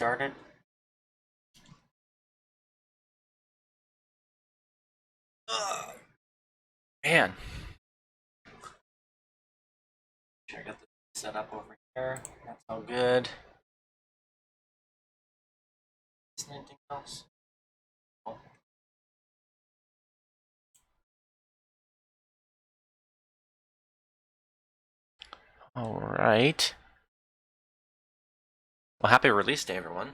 started. Ugh. Man, sure I got the set up over here. That's all good. Is there anything else? Oh. All right. Well, happy release day, everyone.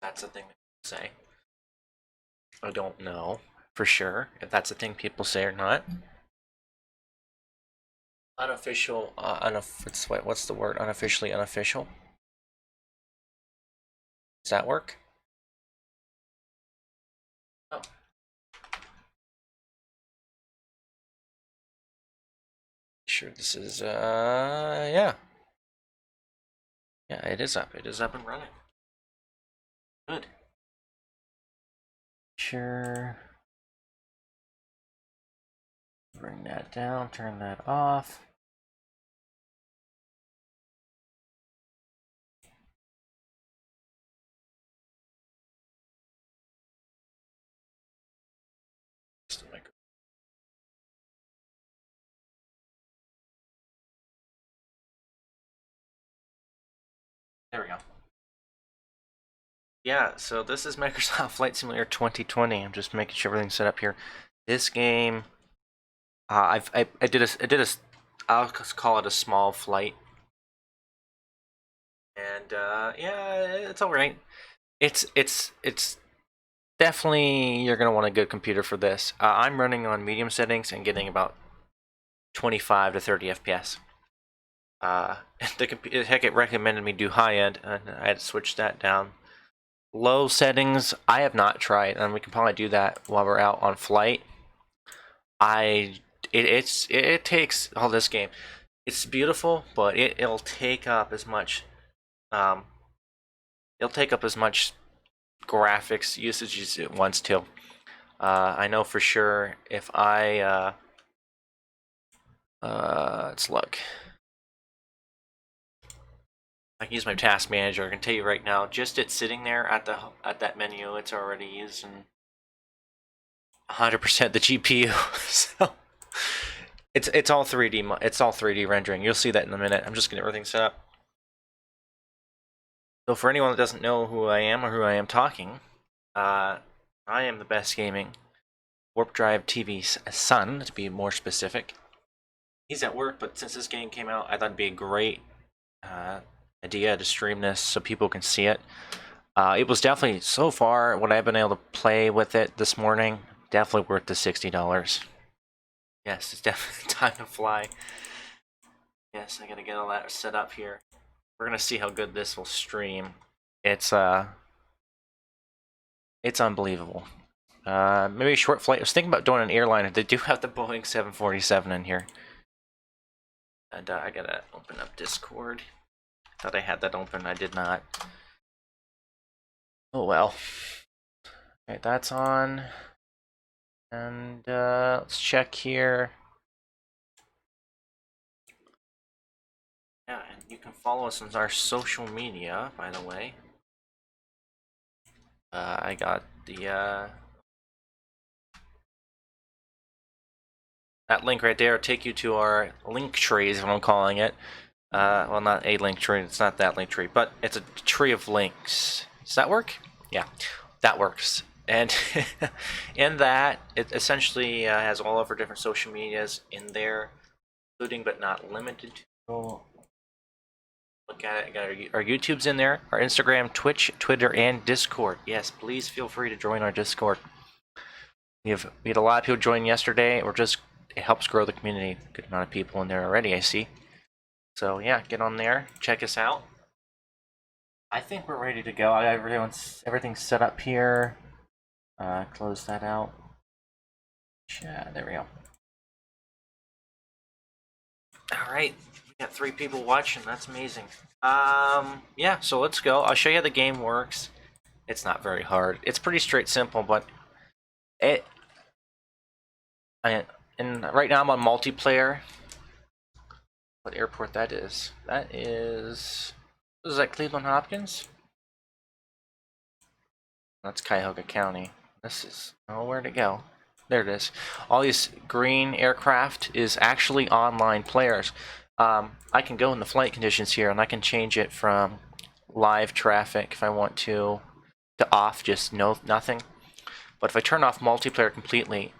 That's the thing to say. I don't know for sure if that's a thing people say or not. Unofficial, what's the word? Unofficially unofficial. Does that work? Oh. Sure, this is, yeah. Yeah, it is up. It is up and running. Good. Sure. Bring that down, turn that off. There we go. Yeah, so this is Microsoft Flight Simulator 2020. I'm just making sure everything's set up here. This game, I did a, I'll call it a small flight, and yeah, it's all right. It's definitely you're gonna want a good computer for this. I'm running on medium settings and getting about 25 to 30 FPS. Heck, it recommended me do high end, and I had to switch that down. Low settings, I have not tried, and we can probably do that while we're out on flight. It takes this game. It's beautiful, but it'll take up as much um it'll take up as much graphics usage as it wants to. I know for sure if I let's look. I can use my task manager. I can tell you right now, just it sitting there at that menu, it's already using 100% the GPU. So it's all 3D. It's all 3D rendering. You'll see that in a minute. I'm just getting everything set up. So for anyone that doesn't know who I am or who I am talking, I am the Best Gaming, Warp Drive TV's son, to be more specific. He's at work, but since this game came out, I thought it'd be a great idea to stream this so people can see it. It was definitely, so far, what I've been able to play with it this morning, definitely worth the $60. Yes, it's definitely time to fly. Yes, I gotta get all that set up here. We're gonna see how good this will stream. It's unbelievable. Maybe a short flight. I was thinking about doing an airliner. They do have the Boeing 747 in here. And I gotta open up Discord. Thought I had that open. I did not. Oh well. Okay, that's on. And let's check here. Yeah, and you can follow us on our social media, by the way. I got the that link right there will take you to our link tree is what I'm calling it. Well, not a link tree, it's not that link tree, but it's a tree of links. Does that work? Yeah, that works. And in that, it essentially has all of our different social medias in there, including but not limited to. Look at it. Got our YouTube's in there, our Instagram, Twitch, Twitter, and Discord. Yes, please feel free to join our Discord. We had a lot of people join yesterday. It helps grow the community. Good amount of people in there already, I see. So yeah, get on there, check us out. I think we're ready to go. Everything's set up here. Close that out. Yeah, there we go. All right, we got 3 people watching. That's amazing. Yeah, so let's go. I'll show you how the game works. It's not very hard. It's pretty straight, simple, but and right now I'm on multiplayer. What airport that is? Is that Cleveland Hopkins? That's Cuyahoga County. This is... oh, where'd it go? There it is. All these green aircraft is actually online players. I can go in the flight conditions here, and I can change it from live traffic if I want to off, just nothing. But if I turn off multiplayer completely,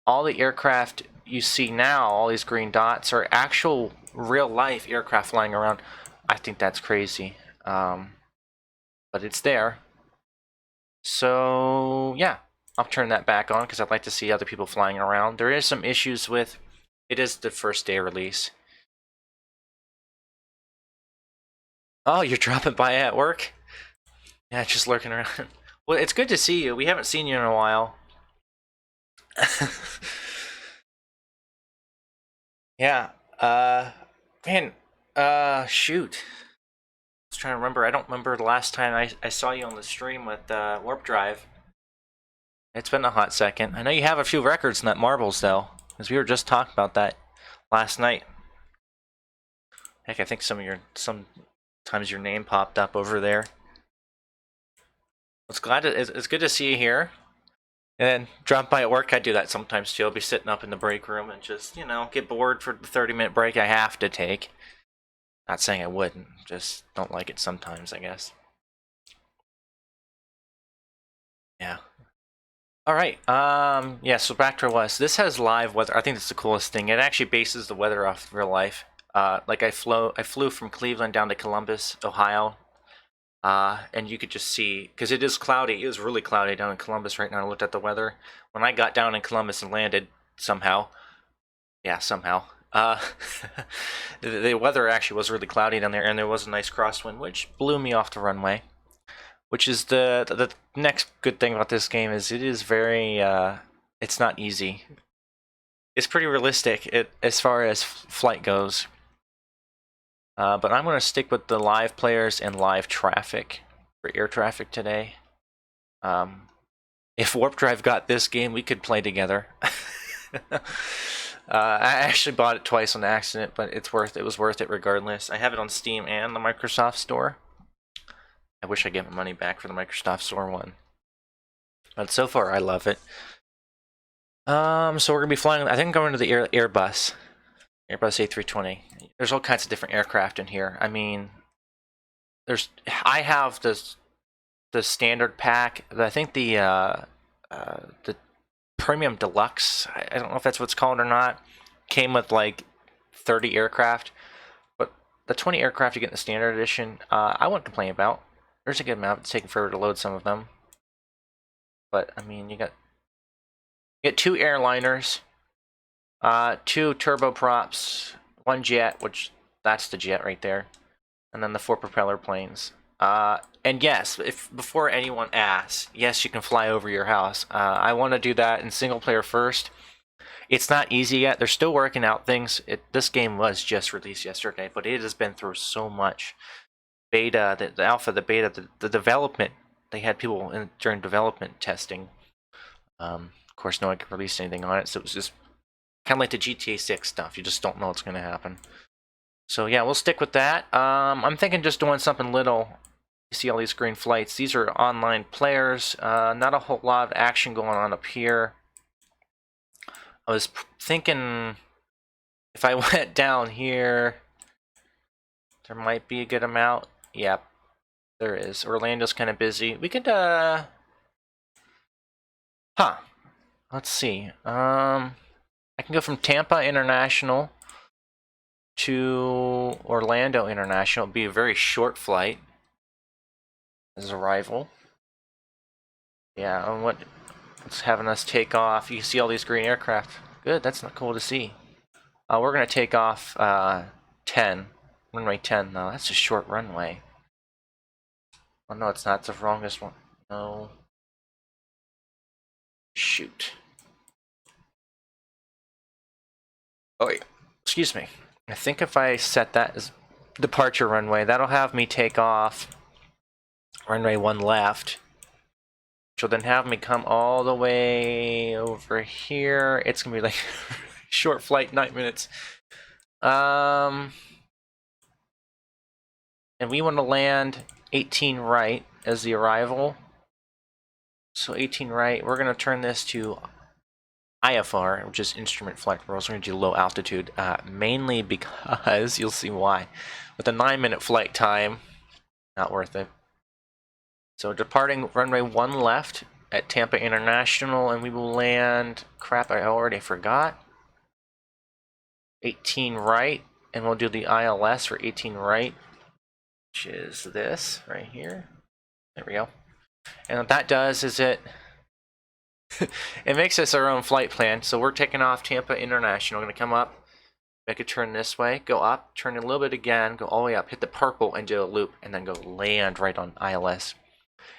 all the aircraft you see now, all these green dots, are actual real-life aircraft flying around. I think that's crazy. But it's there. So, yeah. I'll turn that back on because I'd like to see other people flying around. There is some issues with... it is the first day release. Oh, you're dropping by at work? Yeah, just lurking around. Well, it's good to see you. We haven't seen you in a while. Yeah. Man. Shoot. I was trying to remember. I don't remember the last time I saw you on the stream with Warp Drive. It's been a hot second. I know you have a few records in that Marbles, though, because we were just talking about that last night. Heck, I think sometimes your name popped up over there. It's good to see you here. And drop by at work. I do that sometimes too. I'll be sitting up in the break room and just, you know, get bored for the 30-minute break I have to take. Not saying I wouldn't, just don't like it sometimes, I guess. Yeah. Alright, yeah, so back to what was. This has live weather. I think that's the coolest thing. It actually bases the weather off real life. Like I flew from Cleveland down to Columbus, Ohio. And you could just see, because it is cloudy. It was really cloudy down in Columbus right now. I looked at the weather. When I got down in Columbus and landed, somehow, the weather actually was really cloudy down there, and there was a nice crosswind, which blew me off the runway. Which is the next good thing about this game is it is very, it's not easy. It's pretty realistic as far as flight goes. But I'm going to stick with the live players and live traffic for air traffic today. If Warp Drive got this game, we could play together. I actually bought it twice on accident, but it was worth it regardless. I have it on Steam and the Microsoft Store. I wish I get my money back for the Microsoft Store one. But so far, I love it. So we're going to be flying, I think I'm going to the Airbus A320. There's all kinds of different aircraft in here. I mean, I have the standard pack. I think the Premium Deluxe, I don't know if that's what it's called or not, came with like 30 aircraft. But the 20 aircraft you get in the standard edition, I wouldn't complain about. There's a good amount. It's taking forever to load some of them. But, I mean, you get 2 airliners, 2 turboprops, 1 jet, which that's the jet right there, and then the 4 propeller planes. And yes, before anyone asks, yes, you can fly over your house. I want to do that in single player first. It's not easy yet. They're still working out things. This game was just released yesterday, but it has been through so much. Beta, the alpha, the beta, the development. They had people during development testing. Of course, no one could release anything on it, so it was just kind of like the GTA 6 stuff. You just don't know what's going to happen. So yeah, we'll stick with that. I'm thinking just doing something little. You see all these green flights. These are online players. Not a whole lot of action going on up here. I was thinking if I went down here, there might be a good amount. Yep, there is. Orlando's kind of busy. We could, let's see. I can go from Tampa International to Orlando International. It'd be a very short flight as arrival. Yeah, and what's having us take off? You can see all these green aircraft. Good, that's not cool to see. We're gonna take off 10. Runway 10, though. That's a short runway. Oh, no, it's not. It's the wrongest one. No. Shoot. Oh, wait. Excuse me. I think if I set that as departure runway, that'll have me take off runway 1 left. Which will then have me come all the way over here. It's gonna be like short flight, 9 minutes. And we want to land 18 right as the arrival. So 18 right. We're going to turn this to IFR, which is instrument flight rules. We're going to do low altitude, mainly because you'll see why. With a 9-minute flight time, not worth it. So departing runway 1 left at Tampa International, and we will land. Crap, I already forgot. 18 right, and we'll do the ILS for 18 right, which is this right here. There we go. And what that does is it makes us our own flight plan. So we're taking off Tampa International. We're going to come up, make a turn this way, go up, turn a little bit again, go all the way up, hit the purple, and do a loop, and then go land right on ILS.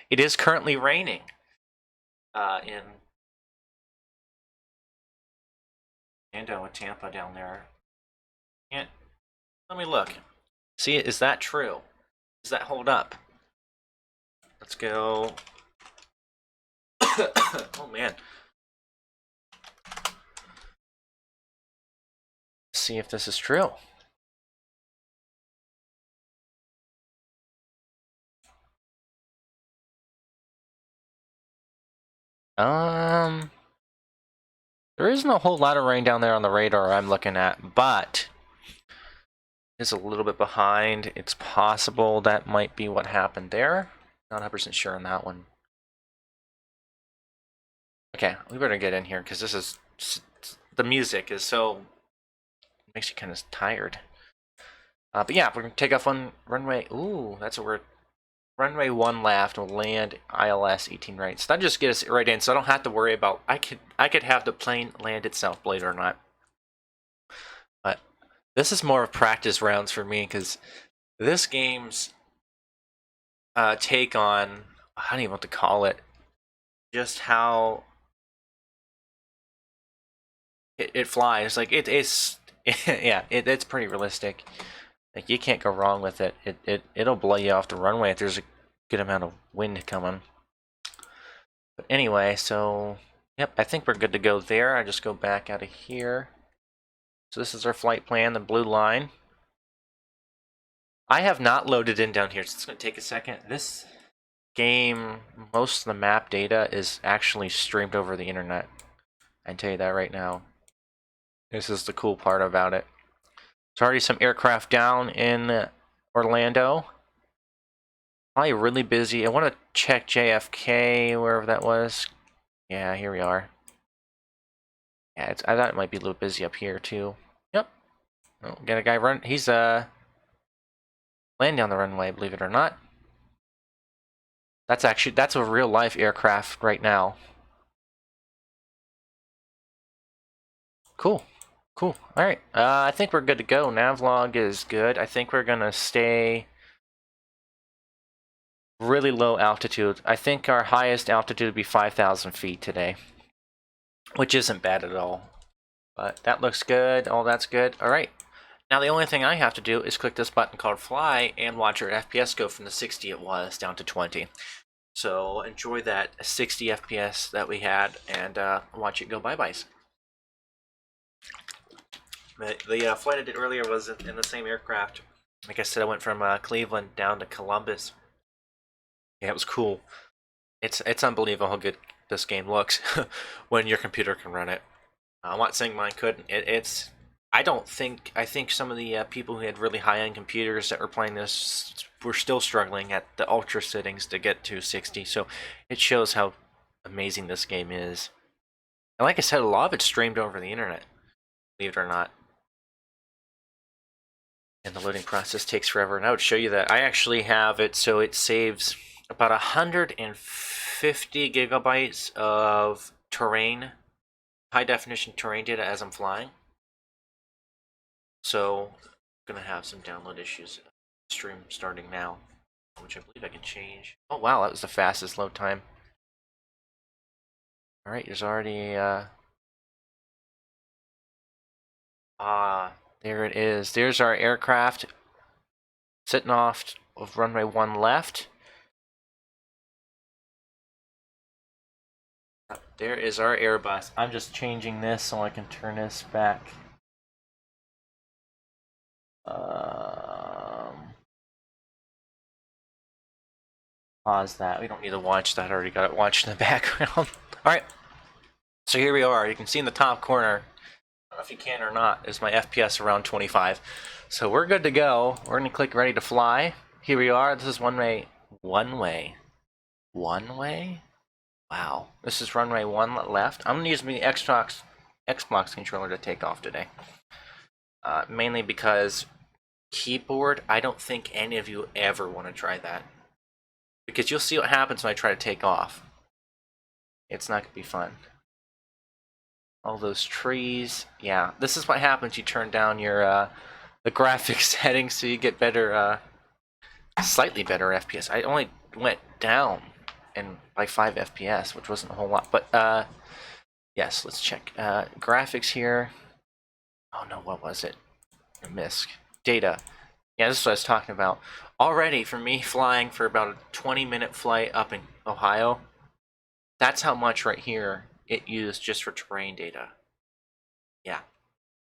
It is currently raining in Orlando and Tampa down there. Can't. Let me look. See, is that true? Does that hold up? Let's go. Oh man. See if this is true. There isn't a whole lot of rain down there on the radar I'm looking at, but it's a little bit behind. It's possible that might be what happened there. Not 100% sure on that one. Okay, we better get in here because this is the music is so makes you kind of tired. But yeah, we're gonna take off on runway. Ooh, that's a word. Runway 1 left. We'll land ILS 18 right. So that just gets us right in. So I don't have to worry about. I could have the plane land itself, believe it or not. But this is more of practice rounds for me because this game's take on I don't even know what to call it. Just how it flies. Like it's yeah, it's pretty realistic. Like you can't go wrong with it. It'll blow you off the runway if there's a good amount of wind coming. But anyway, so yep, I think we're good to go there. I just go back out of here. So this is our flight plan, the blue line. I have not loaded in down here, so it's going to take a second. This game, most of the map data is actually streamed over the internet. I can tell you that right now. This is the cool part about it. There's already some aircraft down in Orlando. Probably really busy. I want to check JFK, wherever that was. Yeah, here we are. Yeah, I thought it might be a little busy up here too. Yep. Oh, got a guy run. He's landing on the runway, believe it or not. That's a real life aircraft right now. Cool. Cool. All right. I think we're good to go. Navlog is good. I think we're gonna stay really low altitude. I think our highest altitude would be 5,000 feet today, which isn't bad at all. But that looks good. All that's good. All right. Now the only thing I have to do is click this button called fly and watch our FPS go from the 60 it was down to 20. So enjoy that 60 FPS that we had and watch it go bye-byes. The flight I did earlier was in the same aircraft. Like I said, I went from Cleveland down to Columbus. Yeah, it was cool. It's unbelievable how good this game looks when your computer can run it. I'm not saying mine couldn't. I think some of the people who had really high-end computers that were playing this were still struggling at the ultra settings to get to 60. So it shows how amazing this game is. And like I said, a lot of it's streamed over the internet, believe it or not. And the loading process takes forever. And I would show you that. I actually have it so it saves about 150 gigabytes of terrain, high-definition terrain data as I'm flying. So I'm going to have some download issues. Stream starting now, which I believe I can change. Oh wow, that was the fastest load time. All right, there's already there it is. There's our aircraft sitting off of runway 1 left. There is our Airbus. I'm just changing this so I can turn this back. pause that. We don't need to watch that. I already got it watched in the background. Alright, so here we are. You can see in the top corner, I don't know if you can or not, is my FPS around 25. So we're good to go. We're going to click ready to fly. Here we are. This is one way. One way. One way? Wow. This is runway 1 left. I'm going to use my Xbox controller to take off today. Mainly because keyboard, I don't think any of you ever want to try that. Because you'll see what happens when I try to take off. It's not going to be fun. All those trees. Yeah, this is what happens. You turn down your the graphics settings so you get better, slightly better FPS. I only went down by 5 FPS, which wasn't a whole lot. But yes, let's check graphics here. Oh no, what was it? MISC data. Yeah, this is what I was talking about. Already, for me flying for about a 20-minute flight up in Ohio, that's how much right here it used just for terrain data. Yeah,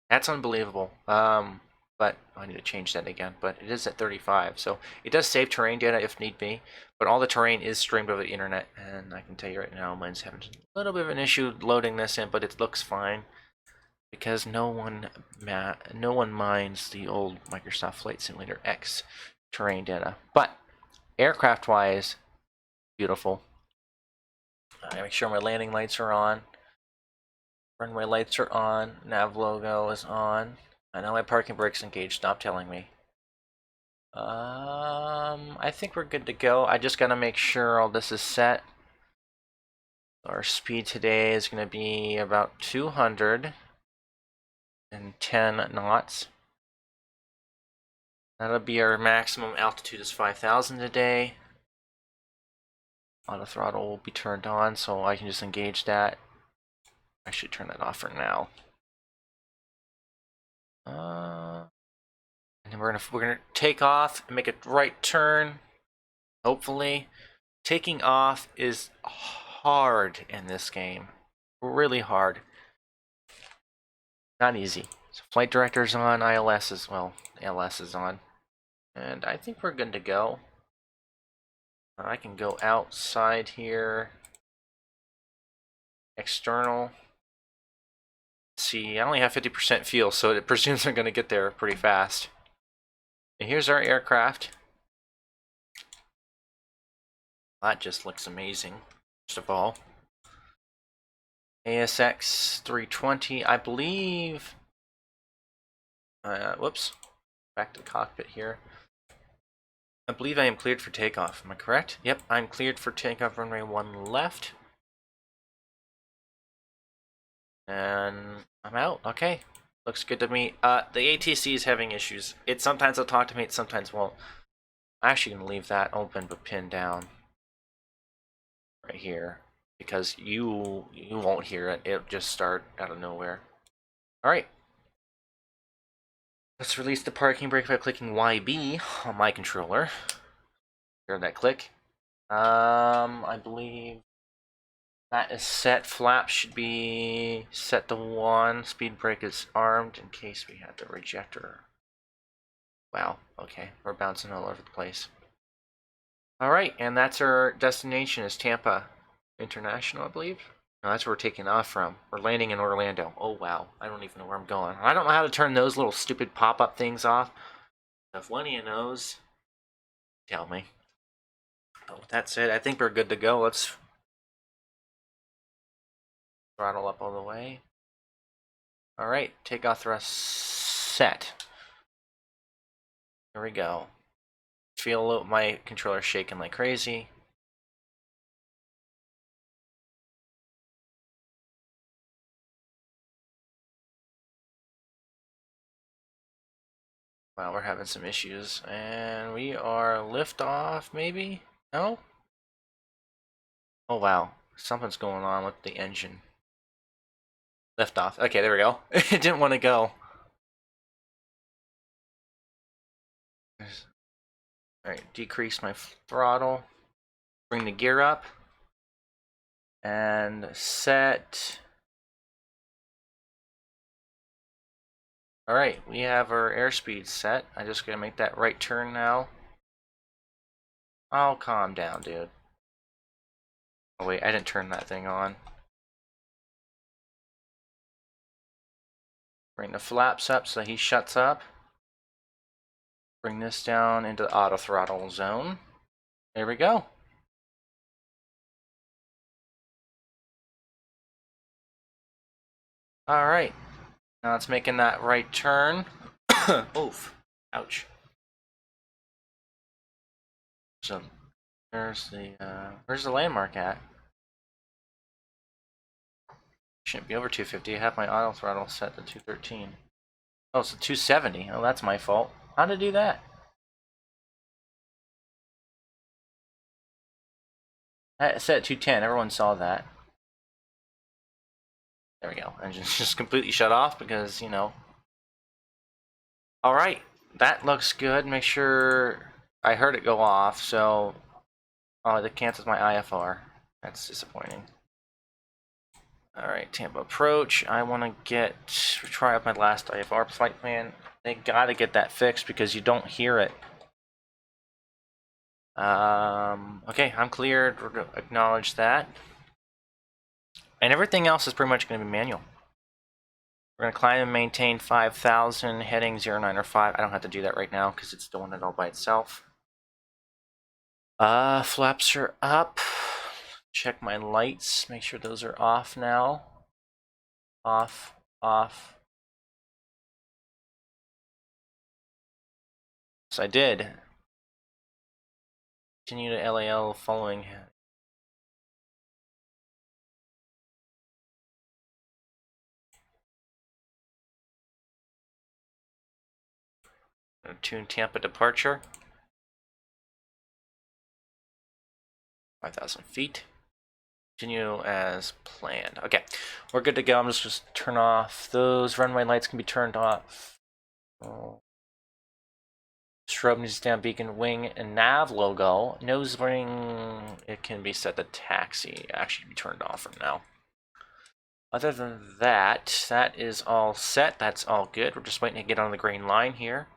that's unbelievable. But I need to change that again. But it is at 35, so it does save terrain data if need be. But all the terrain is streamed over the internet, and I can tell you right now, mine's having a little bit of an issue loading this in, but it looks fine because no one minds the old Microsoft Flight Simulator X terrain data. But aircraft-wise, beautiful. I make sure my landing lights are on. Runway lights are on. Nav logo is on. I know my parking brake's engaged. Stop telling me. I think we're good to go. I just gotta make sure all this is set. Our speed today is gonna be about 210 knots. That'll be our maximum altitude is 5,000 today. Auto throttle will be turned on, so I can just engage that. I should turn that off for now. And then we're gonna take off and make a right turn. Hopefully, taking off is hard in this game. Really hard. Not easy. So flight director's on, ILS is LS is on, and I think we're good to go. I can go outside here. External. See, I only have 50% fuel, so it presumes I'm going to get there pretty fast. And here's our aircraft. That just looks amazing, first of all. ASX 320, I believe. Whoops. Back to the cockpit here. I believe I am cleared for takeoff. Am I correct? Yep, I'm cleared for takeoff. Runway 1 left. And I'm out. Okay. Looks good to me. The ATC is having issues. It sometimes will talk to me, it sometimes won't. I'm actually going to leave that open but pinned down. Right here. Because you won't hear it. It'll just start out of nowhere. Alright. Let's release the parking brake by clicking YB on my controller. Hear that click. I believe that is set. Flap should be set to 1. Speed brake is armed in case we had the rejector. Wow, okay. We're bouncing all over the place. Alright, and that's our destination is Tampa International, I believe. No, that's where we're taking off from. We're landing in Orlando. Oh, wow. I don't even know where I'm going. I don't know how to turn those little stupid pop-up things off. If one of you knows, tell me. But with that said, I think we're good to go. Let's throttle up all the way. Alright, takeoff thrust set. Here we go. Feel my controller shaking like crazy. Wow, we're having some issues. And we are liftoff, maybe? No? Oh, wow. Something's going on with the engine. Liftoff. Okay, there we go. It didn't want to go. Alright, decrease my throttle. Bring the gear up. And set. Alright, we have our airspeed set. I just gotta make that right turn now. Oh, calm down, dude. Oh, wait, I didn't turn that thing on. Bring the flaps up so he shuts up. Bring this down into the auto throttle zone. There we go. Alright. Now it's making that right turn. Oof. Ouch. So, where's the landmark at? Shouldn't be over 250. I have my auto throttle set to 213. Oh, it's a 270. Oh, that's my fault. How to do that? I set at 210. Everyone saw that. There we go. Engine's just completely shut off because, you know. Alright. That looks good. Make sure I heard it go off, so... Oh, that cancels my IFR. That's disappointing. Alright, Tampa approach. I want to try out my last IFR flight plan. They gotta get that fixed because you don't hear it. Okay, I'm cleared. We're gonna acknowledge that. And everything else is pretty much going to be manual. We're going to climb and maintain 5,000, heading 0905. I don't have to do that right now because it's doing it all by itself. Flaps are up. Check my lights. Make sure those are off now. Off, off. So I did. Continue to LAL following. Tune Tampa departure. 5,000 feet. Continue as planned. Okay, we're good to go. I'm just turn off those runway lights. Can be turned off. Oh. Strobe needs down beacon, wing, and nav logo. Nose ring, it can be set to taxi. Actually, be turned off from now. Other than that, that is all set. That's all good. We're just waiting to get on the green line here.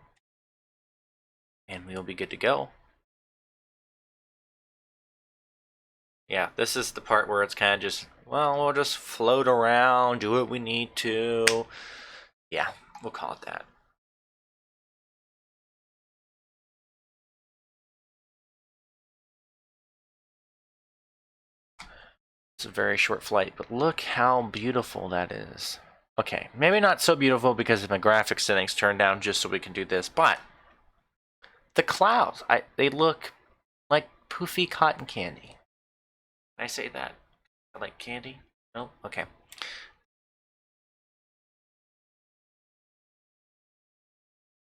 And we'll be good to go. Yeah, this is the part where it's kind of just, well, we'll just float around, do what we need to. Yeah, we'll call it that. It's a very short flight, but look how beautiful that is. Okay, maybe not so beautiful because of my graphics settings turned down just so we can do this, but the clouds, they look like poofy cotton candy. Can I say that? I like candy? No? Okay.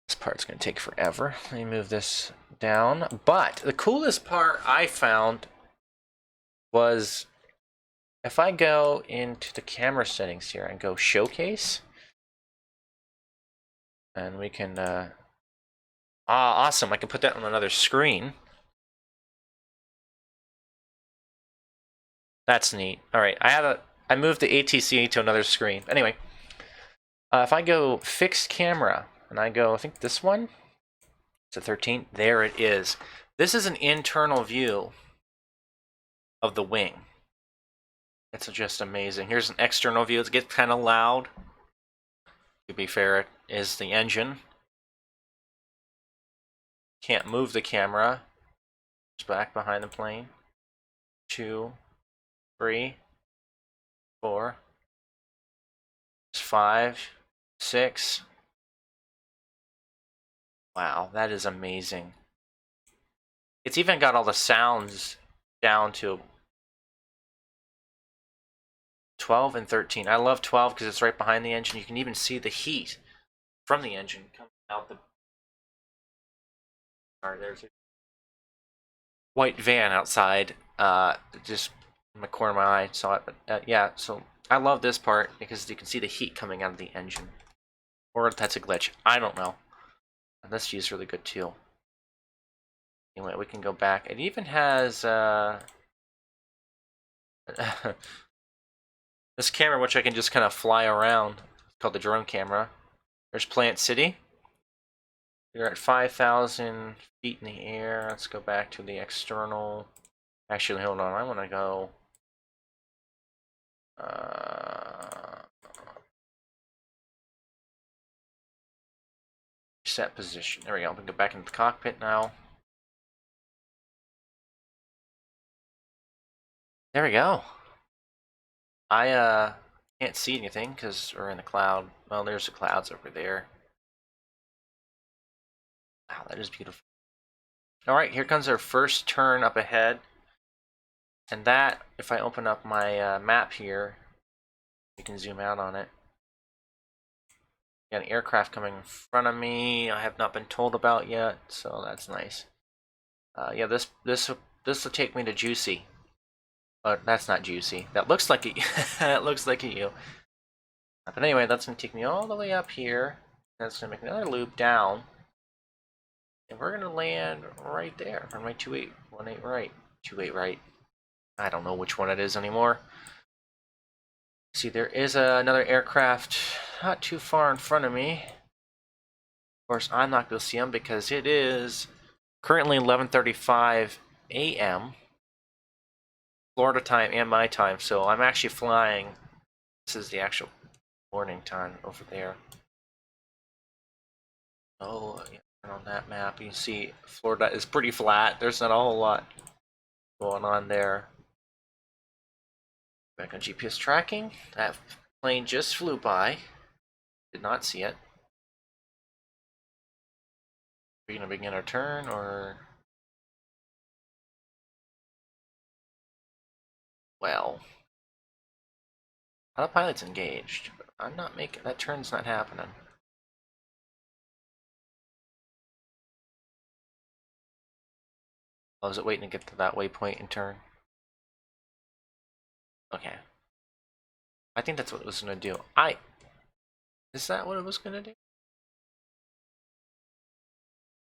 This part's going to take forever. Let me move this down. But the coolest part I found was if I go into the camera settings here and go showcase, and we can, awesome, I can put that on another screen. That's neat. All right, I moved the ATC to another screen. Anyway, if I go fixed camera and I go, I think this one, it's a 13. There it is. This is an internal view of the wing. It's just amazing. Here's an external view. It gets kind of loud. To be fair, it is the engine. Can't move the camera. It's back behind the plane. 2, 3, 4, 5, 6. Wow, that is amazing. It's even got all the sounds down to 12 and 13. I love 12 because it's right behind the engine. You can even see the heat from the engine coming out the... Sorry, there's a white van outside. Just in the corner of my eye saw it. But yeah, so I love this part because you can see the heat coming out of the engine. Or that's a glitch. I don't know. And this view is really good too. Anyway, we can go back. It even has this camera, which I can just kind of fly around. It's called the drone camera. There's Plant City. We're at 5,000 feet in the air. Let's go back to the external. Actually, hold on. I want to go. Set position. There we go. We can go back into the cockpit now. There we go. I can't see anything because we're in the cloud. Well, there's the clouds over there. Wow, that is beautiful. All right, here comes our first turn up ahead. And that, if I open up my map here, you can zoom out on it. Got an aircraft coming in front of me. I have not been told about yet, so that's nice. Yeah, this will take me to Juicy. But that's not Juicy. That looks like it. That looks like you. But anyway, that's gonna take me all the way up here. That's gonna make another loop down. And we're gonna land right there. On my 2818 right. 28 right. I don't know which one it is anymore. See, there is another aircraft not too far in front of me. Of course, I'm not going to see him because it is currently 11:35 a.m. Florida time and my time, so I'm actually flying. This is the actual morning time over there. Oh, yeah, on that map, you can see Florida is pretty flat. There's not a whole lot going on there. Back on GPS tracking. That plane just flew by. Did not see it. Are we going to begin our turn, or... Well... Autopilot's engaged, but I'm not making... That turn's not happening. Oh, is it waiting to get to that waypoint and turn? Okay. I think that's what it was going to do. Is that what it was going to do?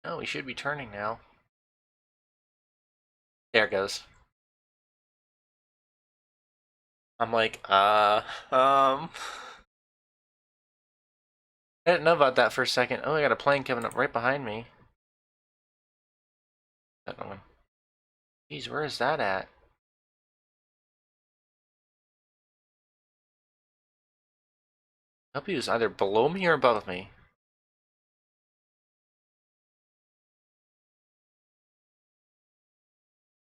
No, we should be turning now. There it goes. I'm like, I didn't know about that for a second. Oh, I got a plane coming up right behind me. That one. Jeez, where is that at? I hope he was either below me or above me.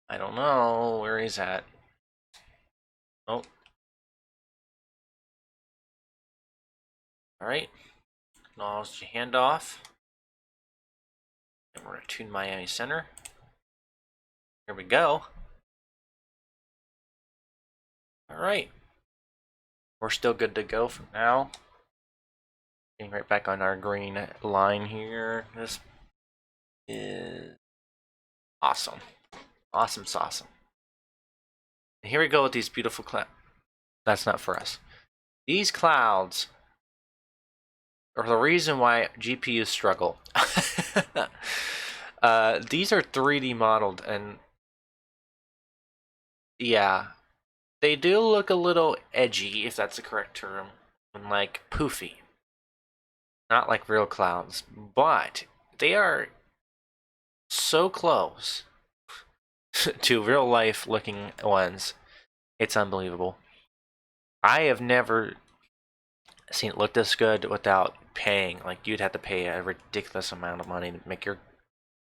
I don't know where he's at. Oh. Alright. Acknowledge the handoff. And we're going to tune Miami Center. Here we go. Alright. We're still good to go for now. Getting right back on our green line here. This is awesome. Awesome awesome. And here we go with these beautiful clouds. That's not for us. These clouds are the reason why GPUs struggle. These are 3D modeled, and yeah, they do look a little edgy, if that's the correct term, and like poofy. Not like real clouds, but they are so close to real life looking ones. It's unbelievable. I have never seen it look this good without paying. Like, you'd have to pay a ridiculous amount of money to make your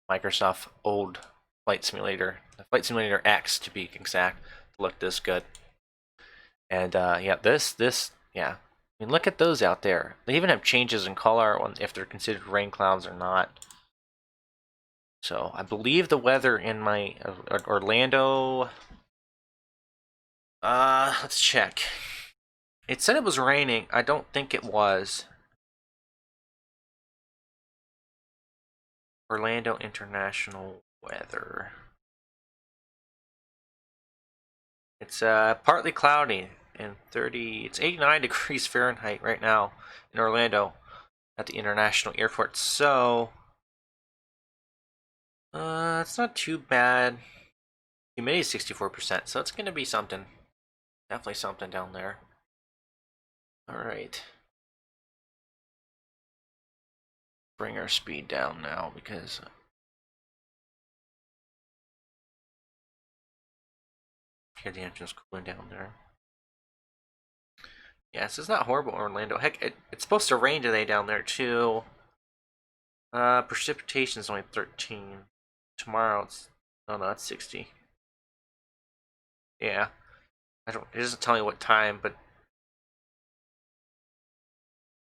Microsoft old Flight Simulator, Flight Simulator X to be exact, look this good. And yeah, yeah. I mean, look at those out there. They even have changes in color on if they're considered rain clouds or not. So I believe the weather in my Orlando. Let's check. It said it was raining. I don't think it was. Orlando International weather. It's partly cloudy and it's 89 degrees Fahrenheit right now in Orlando at the International Airport. So it's not too bad. Humidity is 64%, so it's gonna be something. Definitely something down there. All right. bring our speed down now because hear the engine's cooling down there. Yes, it's not horrible, Orlando. Heck, it's supposed to rain today down there too. Precipitation is only 13. Tomorrow it's it's 60. Yeah, I don't. It doesn't tell me what time, but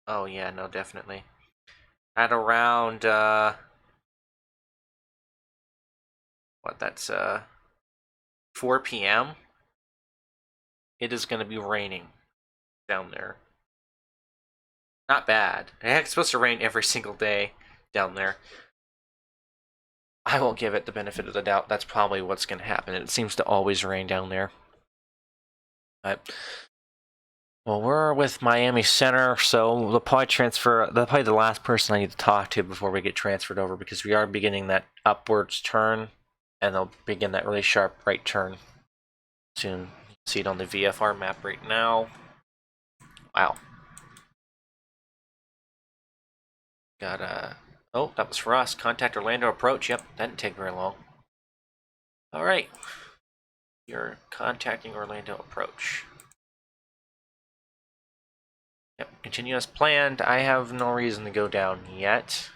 oh yeah, no, definitely. At around what? That's 4 p.m. It is going to be raining down there. Not bad. Heck, it's supposed to rain every single day down there. I won't give it the benefit of the doubt. That's probably what's going to happen. It seems to always rain down there. But well, we're with Miami Center, so they'll probably transfer. They'll probably the last person I need to talk to before we get transferred over because we are beginning that upwards turn, and they'll begin that really sharp right turn soon. You can see it on the VFR map right now. Wow. Got a. Oh, that was for us. Contact Orlando approach. Yep, that didn't take very long. All right. You're contacting Orlando approach. Yep, continue as planned. I have no reason to go down yet.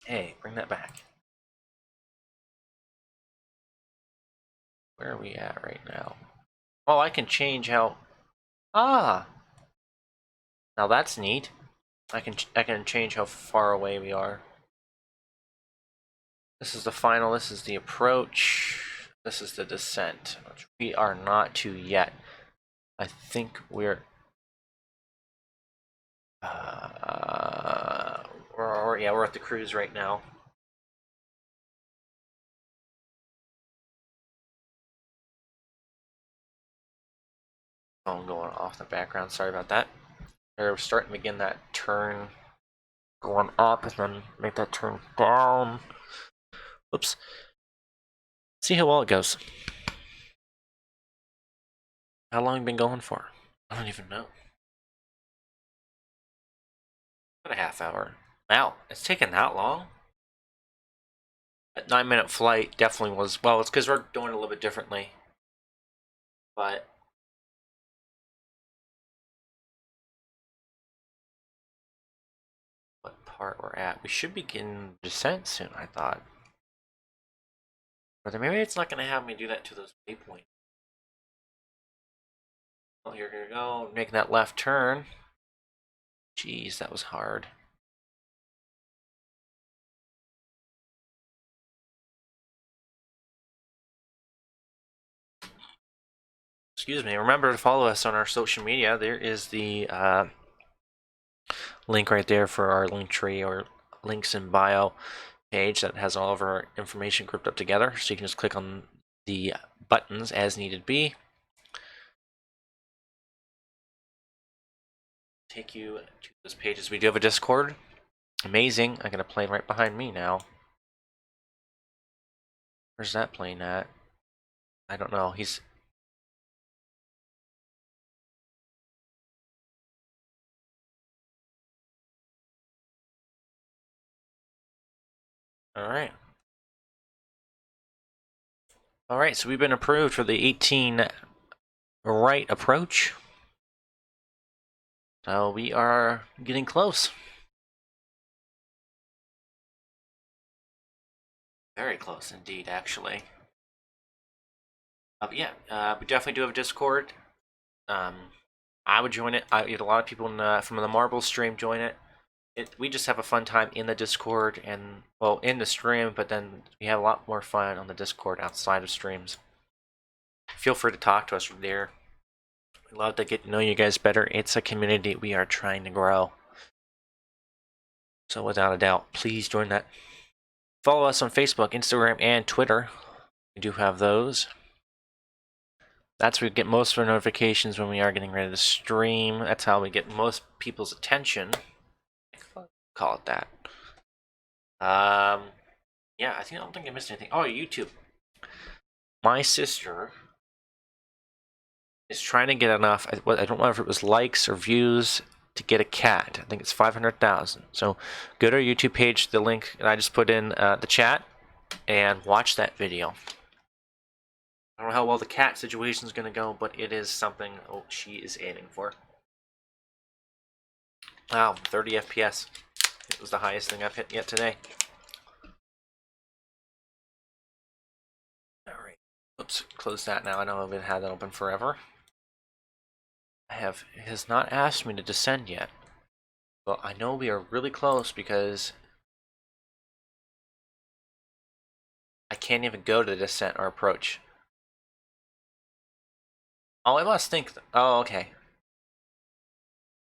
Hey, bring that back. Where are we at right now? Oh, I can change how... Ah! Now that's neat. I can change how far away we are. This is the final, this is the approach. This is the descent, which we are not to yet. I think we're... we're at the cruise right now. Phone going off in the background, sorry about that. We're starting to begin that turn going up and then make that turn down. Oops. See how well it goes. How long have you been going for? I don't even know. About a half hour. Wow, it's taken that long? That 9-minute flight definitely was, well, it's because we're doing it a little bit differently. But what part we're at? We should begin descent soon, I thought. But maybe it's not going to have me do that to those waypoints. Oh, here we go. Making that left turn. Jeez, that was hard. Excuse me. Remember to follow us on our social media. There is the link right there for our link tree or links in bio page that has all of our information grouped up together. So you can just click on the buttons as needed be. Take you to those pages. We do have a Discord. Amazing. I'm going to plane right behind me now. Where's that plane at? I don't know. He's... Alright. Alright, so we've been approved for the 18 right approach. So we are getting close. Very close indeed, actually. But yeah, we definitely do have a Discord. I would join it. I get a lot of people from the Marble stream join it. We just have a fun time in the Discord and, well, in the stream, but then we have a lot more fun on the Discord outside of streams. Feel free to talk to us from there. We love to get to know you guys better. It's a community we are trying to grow. So without a doubt, please join that. Follow us on Facebook, Instagram, and Twitter. We do have those. That's where we get most of our notifications when we are getting ready to stream. That's how we get most people's attention. Call it that. Yeah, I don't think I missed anything. Oh, YouTube. My sister is trying to get enough. I don't know if it was likes or views to get a cat. I think it's 500,000. So go to our YouTube page, the link that I just put in the chat, and watch that video. I don't know how well the cat situation is going to go, but it is something she is aiming for. Wow, 30 FPS. It was the highest thing I've hit yet today. Alright. Oops, close that now. I know I've had that open forever. It has not asked me to descend yet. But I know we are really close because I can't even go to the descent or approach. Oh, I must think. Oh, okay.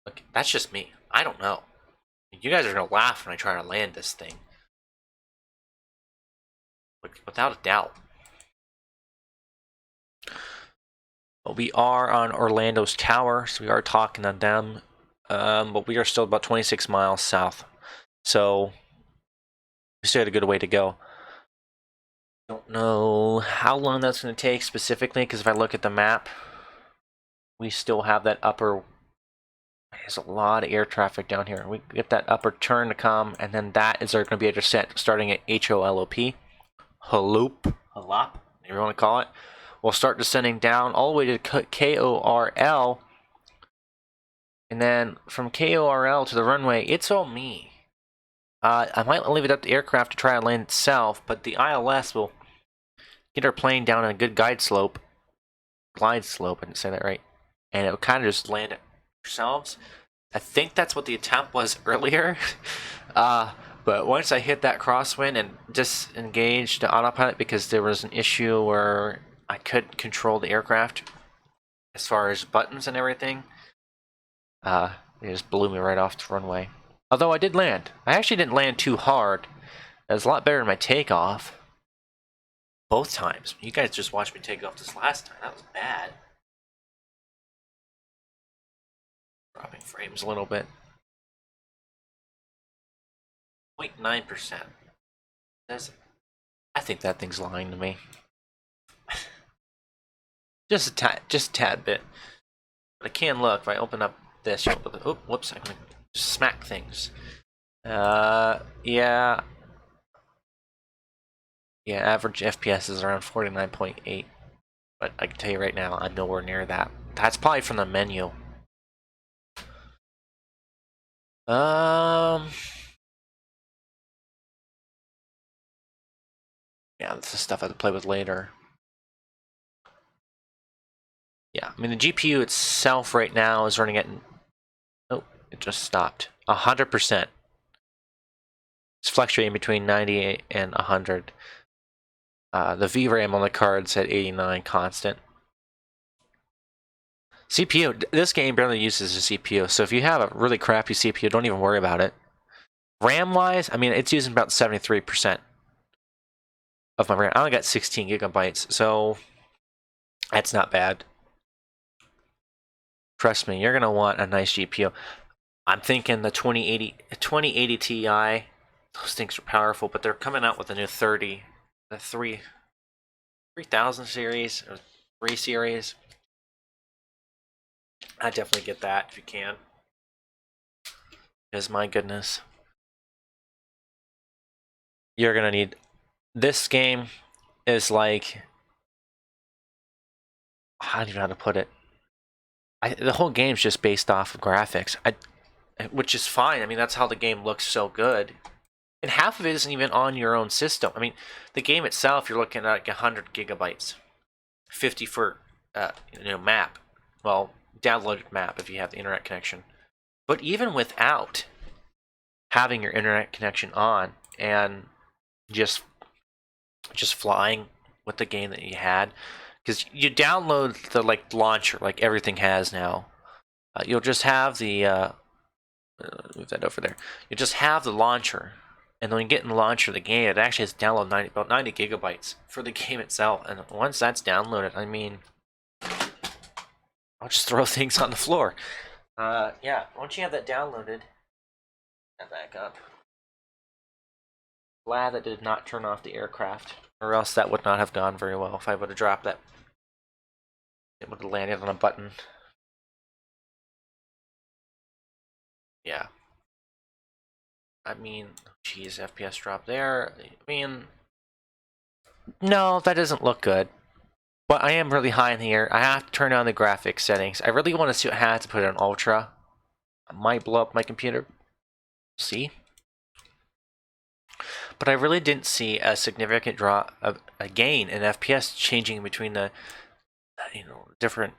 Look, that's just me. I don't know. You guys are gonna laugh when I try to land this thing. Like, without a doubt. But we are on Orlando's tower, so we are talking to them. But we are still about 26 miles south. So we still had a good way to go. Don't know how long that's going to take specifically, because if I look at the map, we still have that upper. There's a lot of air traffic down here. We get that upper turn to come, and then that is going to be a descent starting at HOLOP. Halop, whatever you want to call it. We'll start descending down all the way to KORL, and then from KORL to the runway, it's all me. I might leave it up to the aircraft to try and land itself, but the ILS will get our plane down on a good glide slope. I didn't say that right. And it will kind of just land it ourselves. I think that's what the attempt was earlier. But once I hit that crosswind and disengaged the autopilot because there was an issue where I couldn't control the aircraft as far as buttons and everything, it just blew me right off the runway. Although I did land. I actually didn't land too hard. It was a lot better than my takeoff. Both times. You guys just watched me take off this last time. That was bad. Dropping frames a little bit. 0.9%. I think that thing's lying to me. just a tad bit. But I can look. If I open up this, oh, whoops! I'm gonna smack things. Yeah. Yeah, average FPS is around 49.8. But I can tell you right now, I'm nowhere near that. That's probably from the menu. Yeah, this is stuff I have to play with later. Yeah, I mean the GPU itself right now is running at. Oh, it just stopped. 100%. It's fluctuating between 98 and 100. The VRAM on the card's at 89 constant. CPU, this game barely uses a CPU, so if you have a really crappy CPU, don't even worry about it. RAM-wise, I mean, it's using about 73% of my RAM. I only got 16 gigabytes, so that's not bad. Trust me, you're going to want a nice GPU. I'm thinking the 2080 Ti, those things are powerful, but they're coming out with a new 30, the 3000 series, or 3 series. I definitely get that if you can. Because my goodness. You're going to need... This game is like... I don't even know how to put it. The whole game's just based off of graphics. Which is fine. I mean, that's how the game looks so good. And half of it isn't even on your own system. I mean, the game itself, you're looking at like 100 gigabytes. 50 for, map. Well, downloaded map if you have the internet connection. But even without having your internet connection on and just flying with the game that you had, because you download the launcher like everything has now. You'll just have the move that over there. You just have the launcher, and when you get in the launcher of the game, it actually has downloaded about 90 gigabytes for the game itself. And once that's downloaded, I mean, I'll just throw things on the floor. Yeah, once you have that downloaded, back up. Glad that did not turn off the aircraft, or else that would not have gone very well if I would have dropped that. It would have landed on a button. Yeah. I mean, geez, FPS drop there. I mean, no, that doesn't look good. But I am really high in here. I have to turn on the graphics settings. I really want to see what I have to put it on ultra. I might blow up my computer. See? But I really didn't see a significant drop of a gain in FPS changing between the different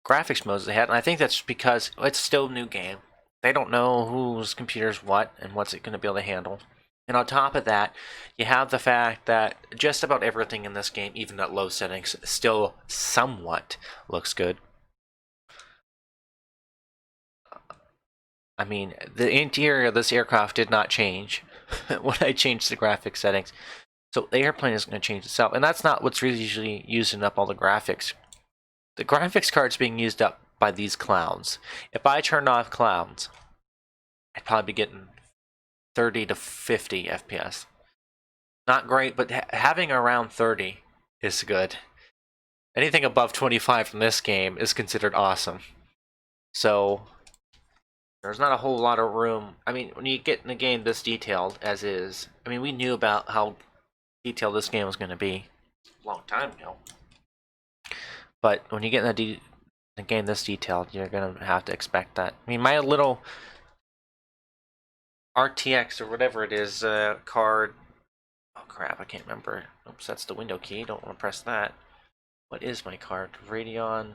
graphics modes they had. And I think that's because it's still a new game. They don't know whose computer's what and what's it going to be able to handle. And on top of that, you have the fact that just about everything in this game, even at low settings, still somewhat looks good. I mean, the interior of this aircraft did not change when I changed the graphics settings. So the airplane is going to change itself. And that's not what's really usually using up all the graphics. The graphics card's being used up by these clowns. If I turned off clowns, I'd probably be getting 30 to 50 FPS. Not great, but having around 30 is good. Anything above 25 from this game is considered awesome. So there's not a whole lot of room. I mean, when you get in a game this detailed as is, I mean, we knew about how detailed this game was going to be a long time ago. But when you get in a game this detailed, you're going to have to expect that. I mean, my little RTX or whatever it is card. Oh crap, I can't remember. Oops, that's the window key. Don't want to press that. What is my card? Radeon.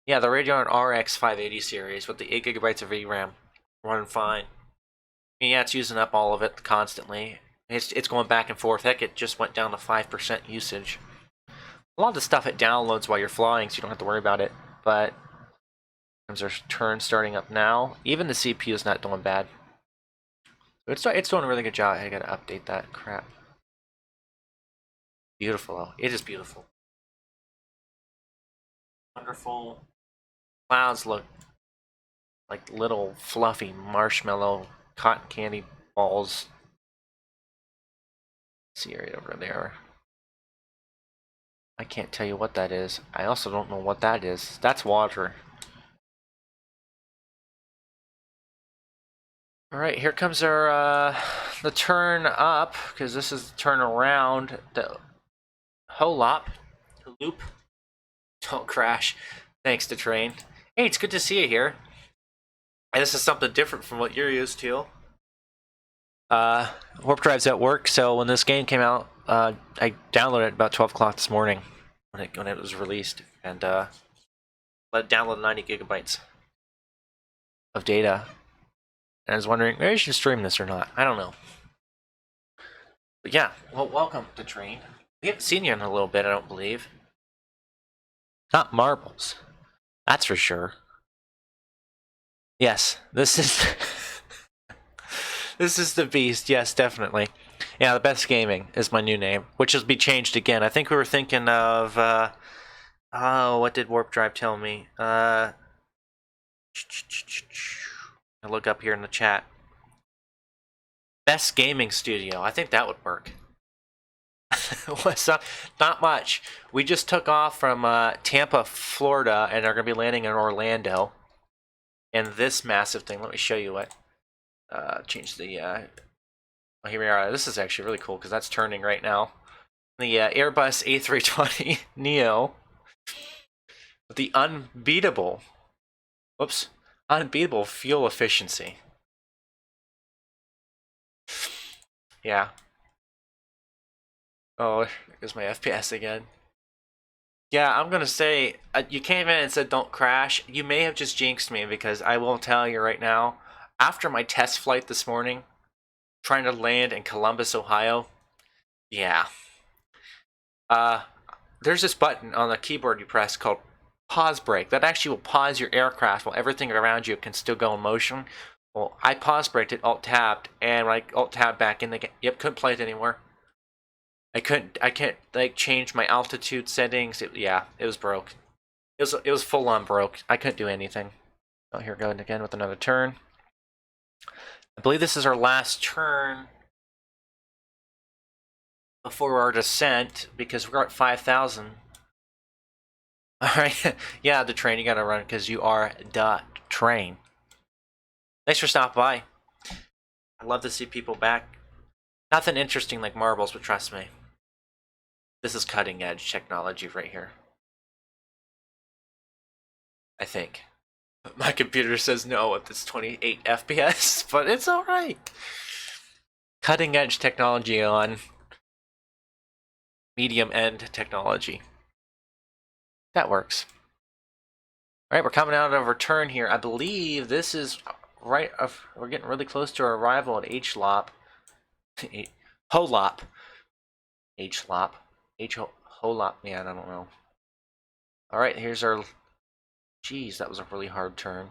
Yeah, the Radeon RX 580 series with the 8 gigabytes of VRAM. Running fine. I mean, yeah, it's using up all of it constantly. It's going back and forth. Heck, it just went down to 5% usage. A lot of the stuff it downloads while you're flying, so you don't have to worry about it. But there's our turn starting up now. Even the CPU is not doing bad. It's doing a really good job. I gotta update that crap. Beautiful though. It is beautiful. Wonderful. Clouds look like little fluffy marshmallow cotton candy balls. See right over there. I can't tell you what that is. I also don't know what that is. That's water. Alright, here comes our the turn up, because this is the turn around. The holop. Loop. Don't crash. Thanks to train. Hey, it's good to see you here. And this is something different from what you're used to. Warp Drive's at work, so when this game came out, I downloaded it about 12 o'clock this morning when it was released, and let it download 90 gigabytes of data. And I was wondering, maybe I should stream this or not. I don't know. But yeah, well, welcome to Train. We haven't seen you in a little bit, I don't believe. Not marbles. That's for sure. Yes, this is... This is the beast, yes, definitely. Yeah, The Best Gaming is my new name, which will be changed again. I think we were thinking of, oh, what did Warp Drive tell me? I look up here in the chat. Best Gaming Studio. I think that would work. Not much. We just took off from Tampa, Florida, and are going to be landing in Orlando. And this massive thing, let me show you what. Change the, oh, here we are. This is actually really cool because that's turning right now. The Airbus A320 Neo with the unbeatable fuel efficiency. Yeah. Oh, there's my FPS again. Yeah, I'm gonna say, you came in and said don't crash. You may have just jinxed me because I will tell you right now, after my test flight this morning, trying to land in Columbus, Ohio, yeah. There's this button on the keyboard you press called pause brake. That actually will pause your aircraft while everything around you can still go in motion. Well, I pause braked it, alt-tabbed, and when I alt-tabbed back in the game, yep, couldn't play it anymore. I can't, like, change my altitude settings. Yeah, it was broke. It was full-on broke. I couldn't do anything. Oh, here we go again with another turn. I believe this is our last turn before our descent, because we're at 5,000. Alright, yeah, the train, you gotta run because you are the train. Thanks for stopping by. I love to see people back. Nothing interesting like marbles, but trust me. This is cutting edge technology right here. I think. My computer says no if it's 28 FPS, but it's alright. Cutting edge technology on medium end technology. That works. Alright, we're coming out of our turn here. I believe this is right. We're getting really close to our arrival at H-Lop. Holop. H-Lop. Holop. Man, I don't know. Alright, here's our. Jeez, that was a really hard turn.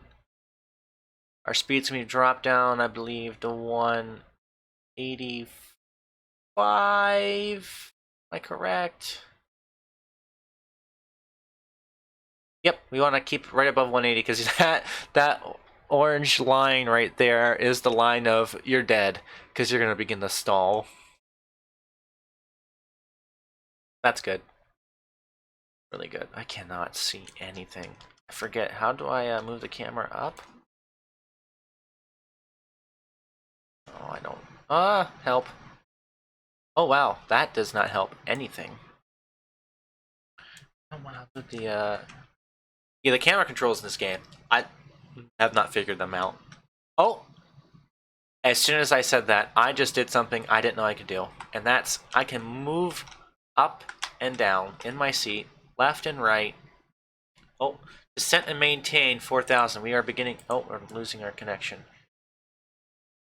Our speed's going to drop down, I believe, to 185. Am I correct? Yep, we want to keep right above 180 because that orange line right there is the line of you're dead because you're going to begin to stall. That's good. Really good. I cannot see anything. I forget. How do I move the camera up? Oh, I don't. Help. Oh, wow. That does not help anything. I don't want to put the, Yeah, the camera controls in this game. I have not figured them out. Oh! As soon as I said that, I just did something I didn't know I could do. And that's, I can move up and down in my seat, left and right. Oh, descent and maintain 4,000. We are beginning. Oh, we're losing our connection.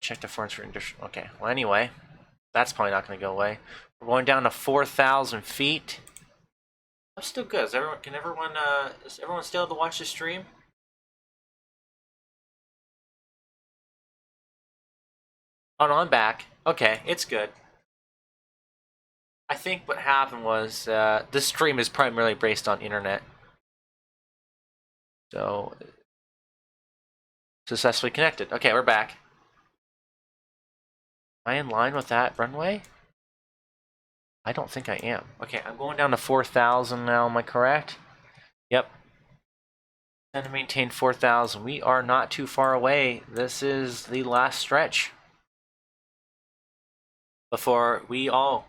Check the forms for additional. Okay, well, anyway, that's probably not going to go away. We're going down to 4,000 feet. That's still good. Is everyone, is everyone still able to watch the stream? Oh, no, I'm back. Okay, it's good. I think what happened was this stream is primarily based on internet. So, successfully connected. Okay, we're back. Am I in line with that runway? I don't think I am. Okay, I'm going down to 4,000 now. Am I correct? Yep. And to maintain 4,000. We are not too far away. This is the last stretch before we all.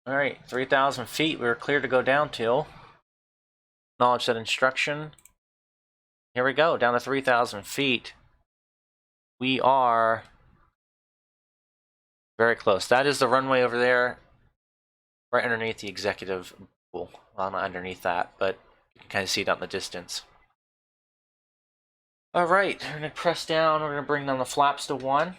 All right, 3,000 feet. We're clear to go down to. Acknowledge that instruction. Here we go, down to 3,000 feet. We are very close. That is the runway over there, right underneath the executive pool. Well, not underneath that, but you can kind of see it out in the distance. All right, we're gonna press down. We're gonna bring down the flaps to 1.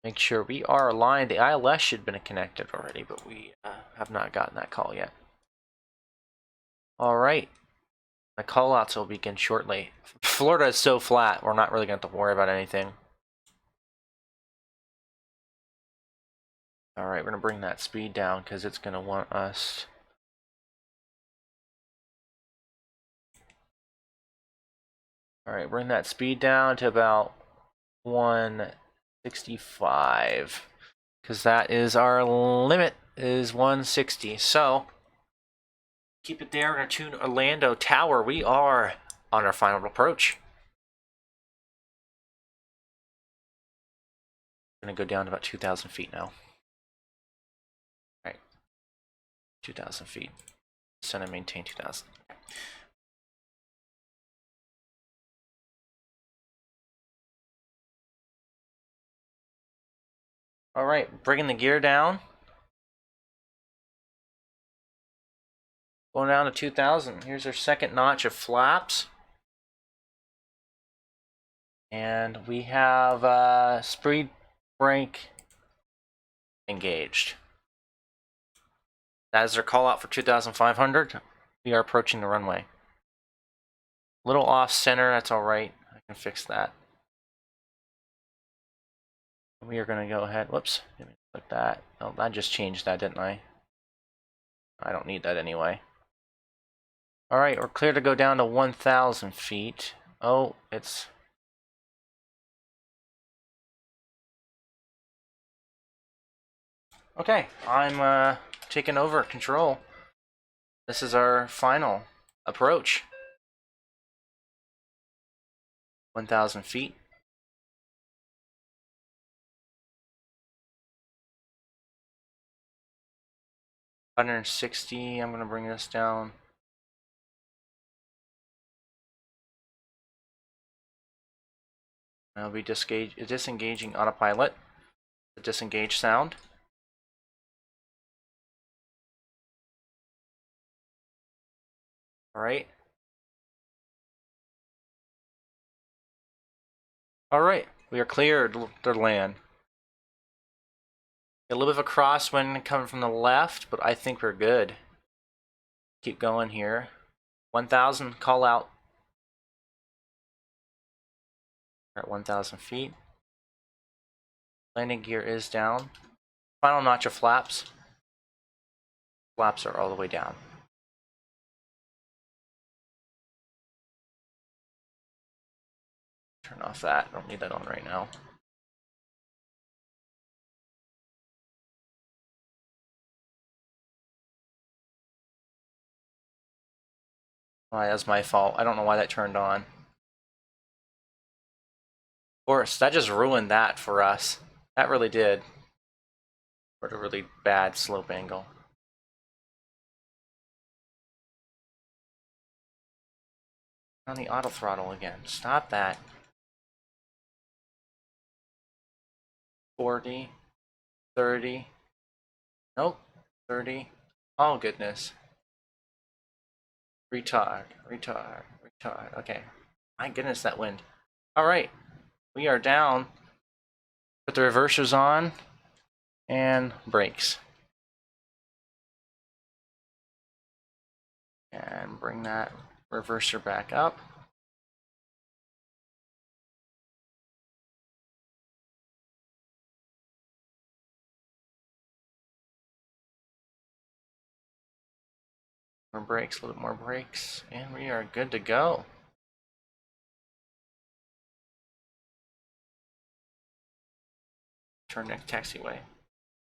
Make sure we are aligned. The ILS should have been connected already, but we have not gotten that call yet. All right, the callouts will begin shortly. Florida is so flat, we're not really going to have to worry about anything. All right, we're going to bring that speed down because it's going to want us. All right, bring that speed down to about 165 because that is our limit, is 160. So keep it there in our tune Orlando Tower. We are on our final approach. We're going to go down to about 2,000 feet now. All right, 2,000 feet. Send and maintain 2,000. All right, bringing the gear down. Going down to 2,000. Here's our second notch of flaps. And we have speed brake engaged. That is our call out for 2,500. We are approaching the runway. A little off center, that's all right. I can fix that. We are going to go ahead. Whoops. Let me click that. Oh, I just changed that, didn't I? I don't need that anyway. All right, we're clear to go down to 1,000 feet. Oh, it's. Okay, I'm taken over control. This is our final approach. 1,000 feet. $160. I'm gonna bring this down. I'll be disengaging autopilot. The disengage sound. Alright. Alright, we are cleared to land. A little bit of a crosswind coming from the left, but I think we're good. Keep going here. 1,000, call out. We're at 1,000 feet. Landing gear is down. Final notch of flaps. Flaps are all the way down. Turn off that. I don't need that on right now. Why, that's my fault. I don't know why that turned on. Of course, that just ruined that for us. That really did. For a really bad slope angle. On the auto throttle again. Stop that. 40. 30. Nope. 30. Oh, goodness. Retard. Okay. My goodness, that wind. Alright. We are down. Put the reversers on. And brakes. And bring that reverser back up. More brakes, a little bit more brakes, and we are good to go. Turn next taxiway.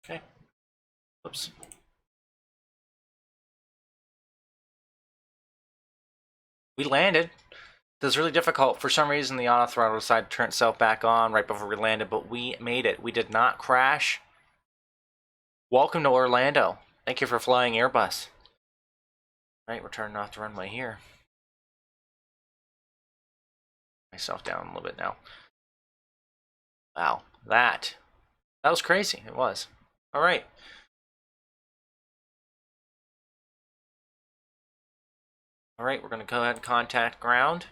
Okay. Oops. We landed. It was really difficult. For some reason, the auto throttle decided to turn itself back on right before we landed, but we made it. We did not crash. Welcome to Orlando. Thank you for flying Airbus. Right, we're turning off the runway here. Myself down a little bit now. Wow, that was crazy. It was. All right. All right, we're going to go ahead and contact ground.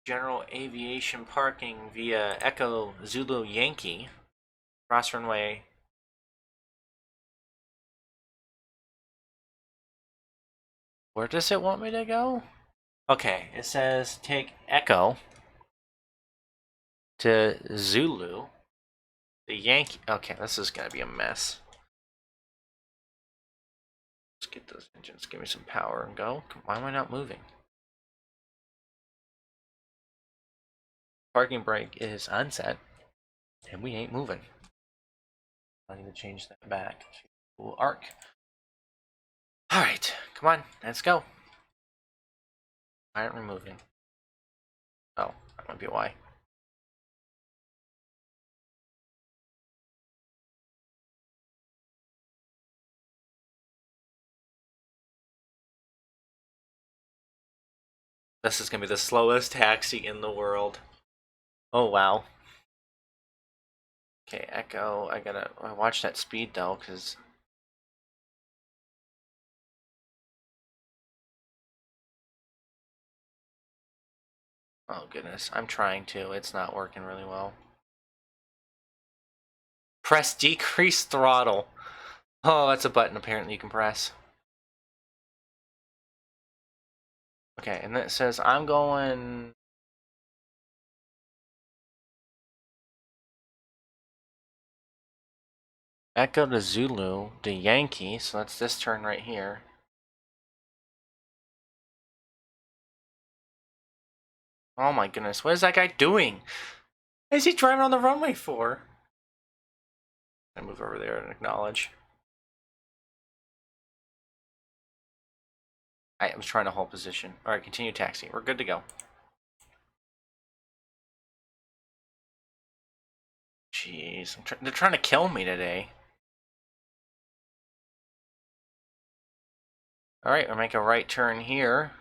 General aviation parking via Echo Zulu Yankee. Cross runway. Where does it want me to go? Okay, it says take Echo to Zulu. The Yankee. Okay, this is gonna be a mess. Let's get those engines. Give me some power and go. Why am I not moving? Parking brake is unset, and we ain't moving. I need to change that back to full arc. All right, come on, let's go. Why aren't we moving? Oh, that might be why. This is gonna be the slowest taxi in the world. Oh wow. Okay, Echo. I watch that speed though, cause. Oh goodness, I'm trying to. It's not working really well. Press decrease throttle. Oh, that's a button apparently you can press. Okay, and then it says I'm going. Echo to Zulu to Yankee, so that's this turn right here. Oh my goodness, what is that guy doing? What is he driving on the runway for? I move over there and acknowledge. I was trying to hold position. Alright, continue taxi. We're good to go. Jeez, they're trying to kill me today. Alright, we'll make a right turn here.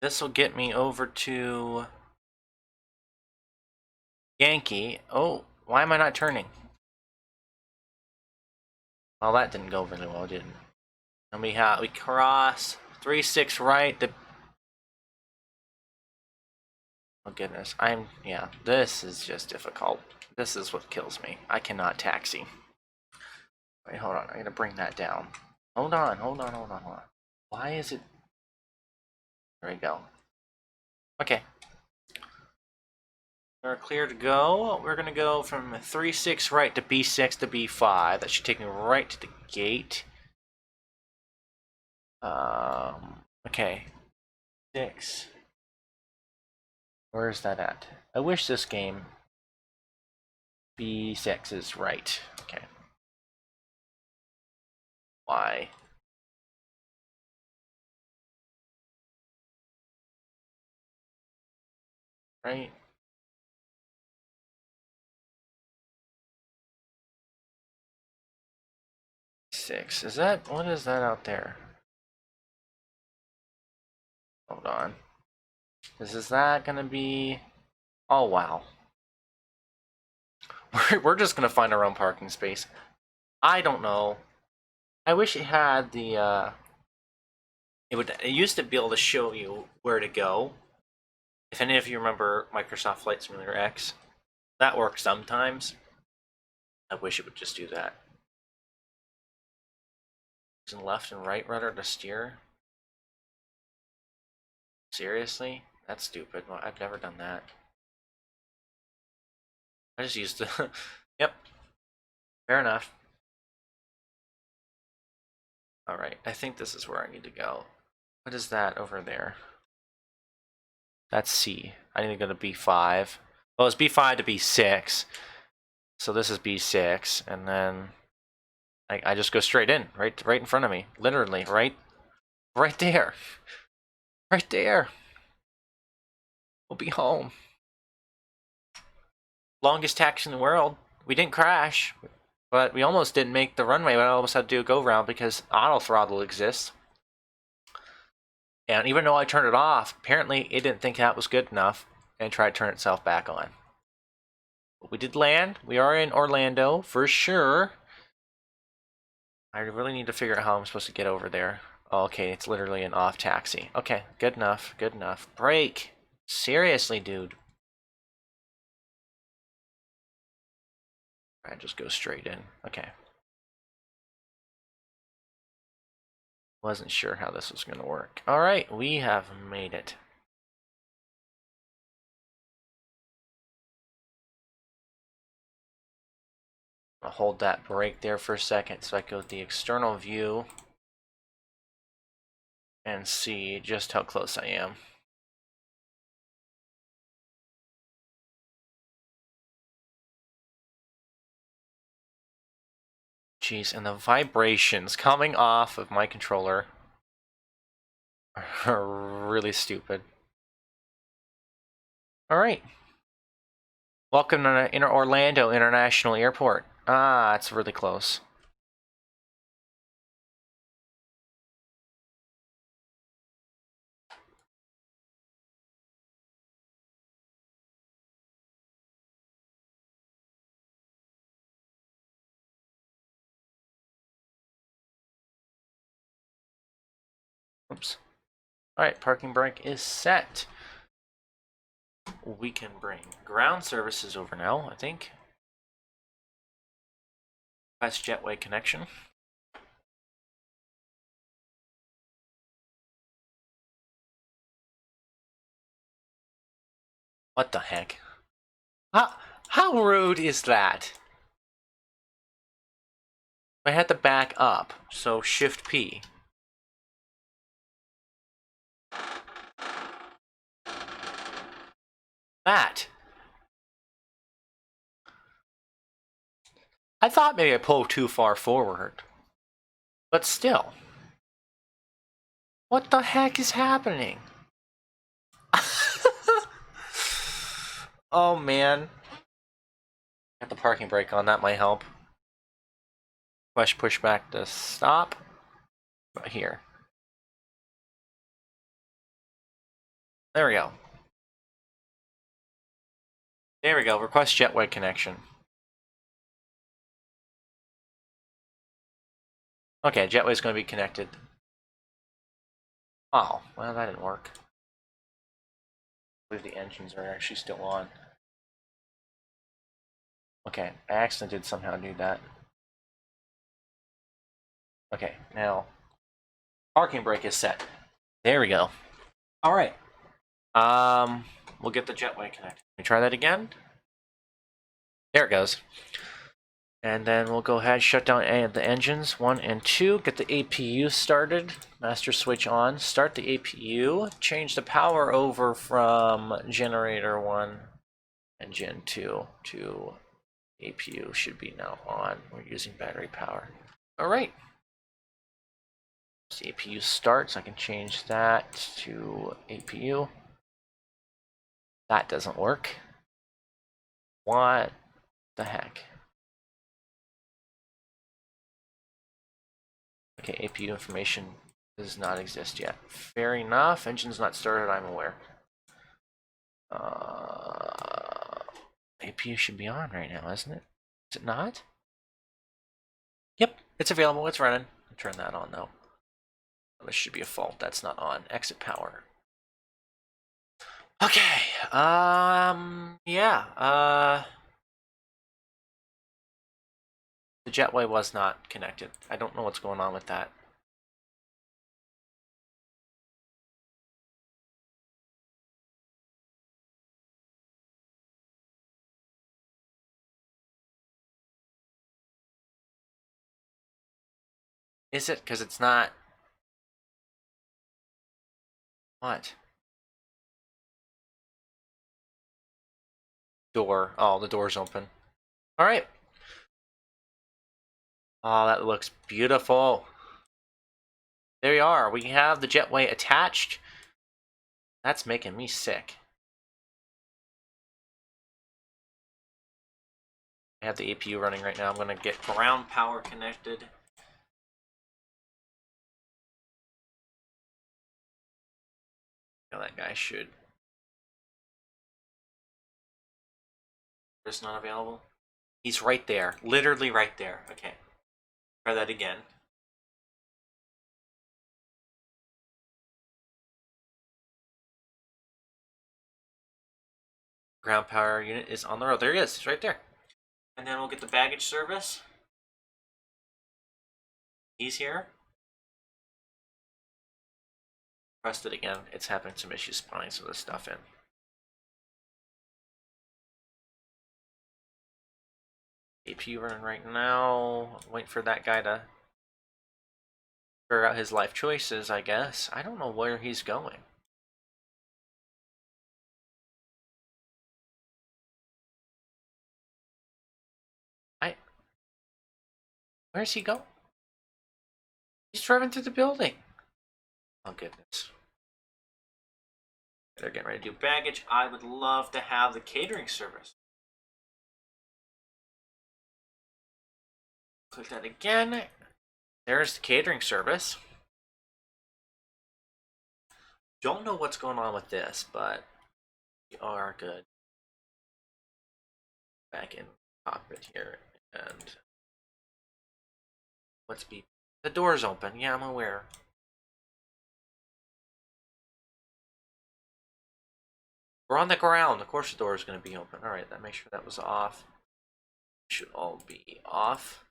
This will get me over to Yankee. Oh, why am I not turning? Well, that didn't go really well, did it? And we cross 3-6 right. Oh goodness, yeah, this is just difficult. This is what kills me. I cannot taxi. Wait, hold on, I gotta bring that down. Hold on. Why is it? There we go. Okay. We're clear to go. We're gonna go from 3-6 right to B6 to B5. That should take me right to the gate. Okay. 6. Where is that at? I wish this game B6 is right. Okay. Why? Right? Six. Is that, what is that out there? Hold on. Is that gonna be, oh wow. We're just gonna find our own parking space. I don't know. I wish it had the, it used to be able to show you where to go. If any of you remember Microsoft Flight Simulator X, that works sometimes. I wish it would just do that. Using left and right rudder to steer? Seriously? That's stupid. Well, I've never done that. I just used the... Yep. Fair enough. Alright, I think this is where I need to go. What is that over there? That's C. I need to go to B5. Well, it's B5 to B6. So this is B6, and then I just go straight in, right in front of me. Literally, right there. Right there. We'll be home. Longest taxi in the world. We didn't crash, but we almost didn't make the runway. We almost had to do a go round because auto throttle exists. And even though I turned it off, apparently it didn't think that was good enough and tried to turn itself back on. But we did land. We are in Orlando for sure. I really need to figure out how I'm supposed to get over there. Oh, okay, it's literally an off taxi. Okay, good enough, good enough. Brake! Seriously, dude. I just go straight in. Okay. Wasn't sure how this was going to work. Alright, we have made it. I'll hold that brake there for a second so I go to the external view and see just how close I am. Jeez, and the vibrations coming off of my controller are really stupid. Alright. Welcome to Orlando International Airport. Ah, it's really close. Oops. Alright, parking brake is set. We can bring ground services over now, I think. That's jetway connection. What the heck? How rude is that? I had to back up, so Shift P. That. I thought maybe I pulled too far forward. But still. What the heck is happening? Oh man. Got the parking brake on, that might help. Push back to stop. Right here. There we go. There we go. Request jetway connection. Okay, jetway's going to be connected. Oh, well, that didn't work. I believe the engines are actually still on. Okay, I accidentally did somehow do that. Okay, now parking brake is set. There we go. All right. We'll get the jetway connected. Can we try that again? There it goes. And then we'll go ahead, shut down the engines 1 and 2, get the APU started, master switch on, start the APU, change the power over from generator 1 and gen 2 to APU should be now on. We're using battery power. All right. So APU starts, I can change that to APU. That doesn't work. What the heck? Okay, APU information does not exist yet. Fair enough. Engine's not started, I'm aware. APU should be on right now, isn't it? Is it not? Yep, it's available. It's running. I'll turn that on though. This should be a fault. That's not on. Exit power. Okay. Yeah. The jetway was not connected. I don't know what's going on with that. Is it? Because it's not. What? Door. Oh, the door's open. All right. Oh, that looks beautiful. There we are. We have the jetway attached. That's making me sick. I have the APU running right now. I'm going to get ground power connected. That guy should. It's not available. He's right there. Literally right there. Okay. Try that again. Ground power unit is on the road. There he is. He's right there. And then we'll get the baggage service. He's here. Pressed it again. It's having some issues spawning some of this stuff in. APU running right now. Wait for that guy to figure out his life choices, I guess. I don't know where he's going. Where's he going? He's driving through the building. Oh, goodness. They're getting ready to do baggage. I would love to have the catering service. Click that again. There's the catering service. Don't know what's going on with this, but we are good. Back in cockpit here, and let's be. The door's open. Yeah, I'm aware. We're on the ground. Of course, the door is going to be open. All right, that make sure that was off. Should all be off.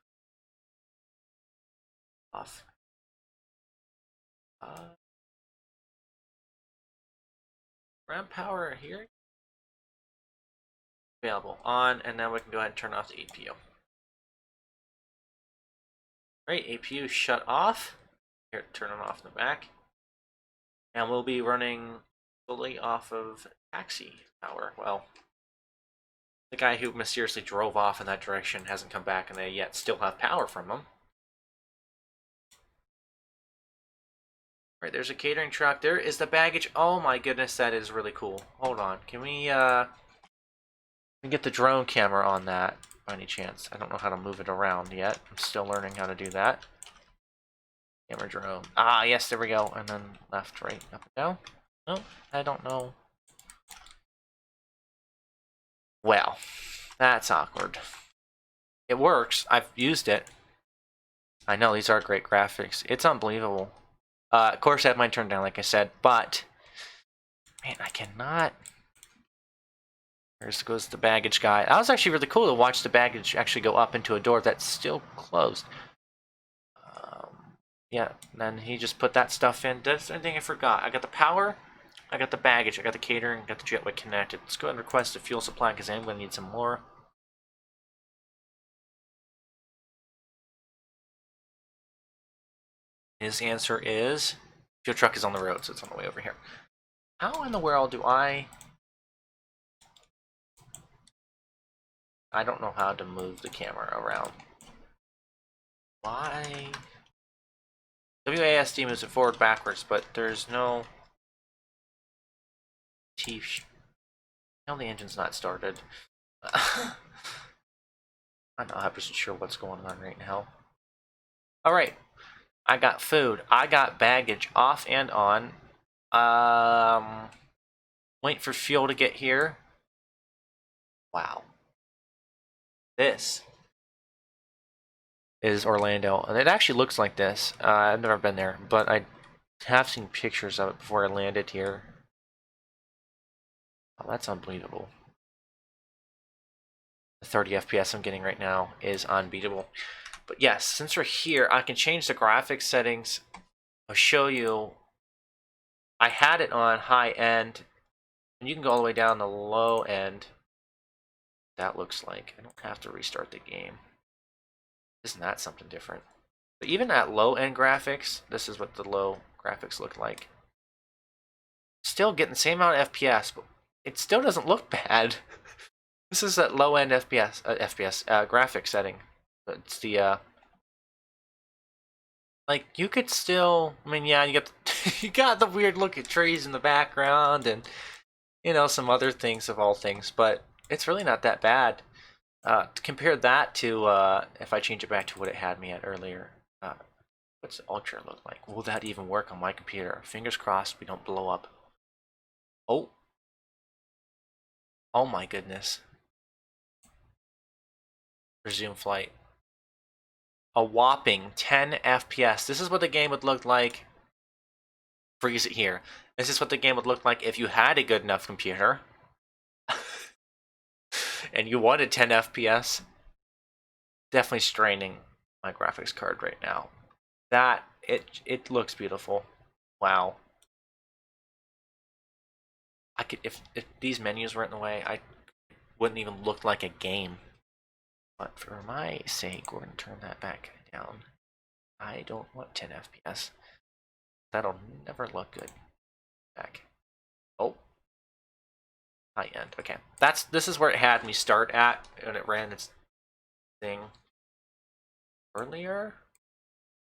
Off. Ground power here. Available on, and now we can go ahead and turn off the APU. Alright, APU shut off. Here, turn it off in the back. And we'll be running fully off of Taxi tower. Well, the guy who mysteriously drove off in that direction hasn't come back, and they yet still have power from him. Right, there's a catering truck. There is the baggage. Oh my goodness, that is really cool. Hold on. Can we get the drone camera on that by any chance? I don't know how to move it around yet. I'm still learning how to do that. Camera drone. Ah, yes, there we go. And then left, right, up and down. No, I don't know. Well, that's awkward. It works. I've used it. I know, these are great graphics. It's unbelievable. Of course, I have mine turned down, like I said, but man, I cannot. There goes the baggage guy. That was actually really cool to watch the baggage actually go up into a door that's still closed. Yeah, and then he just put that stuff in. That's anything I forgot. I got the power, I got the baggage, I got the catering, I got the jetway connected. Let's go ahead and request a fuel supply because I'm going to need some more. His answer is fuel truck is on the road, so it's on the way over here. How in the world do I don't know how to move the camera around. Why? WASD moves it forward backwards, but there's no T. No, the engine's not started. I'm not 100% sure what's going on right now. Alright. I got food. I got baggage off and on. Wait for fuel to get here. Wow. This is Orlando. And it actually looks like this. I've never been there, but I have seen pictures of it before I landed here. Oh, that's unbelievable. The 30 FPS I'm getting right now is unbeatable. But yes, since we're here, I can change the graphics settings. I'll show you. I had it on high end, and you can go all the way down to low end. That looks like I don't have to restart the game. Isn't that something different? But even at low end graphics, this is what the low graphics look like. Still getting the same amount of FPS, but it still doesn't look bad. This is at low end FPS graphic setting. It's the like you could still. I mean, yeah, you got you got the weird looking trees in the background, and you know some other things of all things, but it's really not that bad. To compare that to if I change it back to what it had me at earlier. What's the Ultra look like? Will that even work on my computer? Fingers crossed we don't blow up. Oh. Oh my goodness. Resume flight. A whopping 10 FPS. This is what the game would look like. Freeze it here. This is what the game would look like if you had a good enough computer. And you wanted 10 FPS. Definitely straining my graphics card right now. That, it looks beautiful. Wow. I could, if these menus weren't in the way, I wouldn't even look like a game. But for my sake, we're going to turn that back down. I don't want 10 FPS. That'll never look good. Back. Oh. High end. Okay. This is where it had me start at when it ran its thing earlier.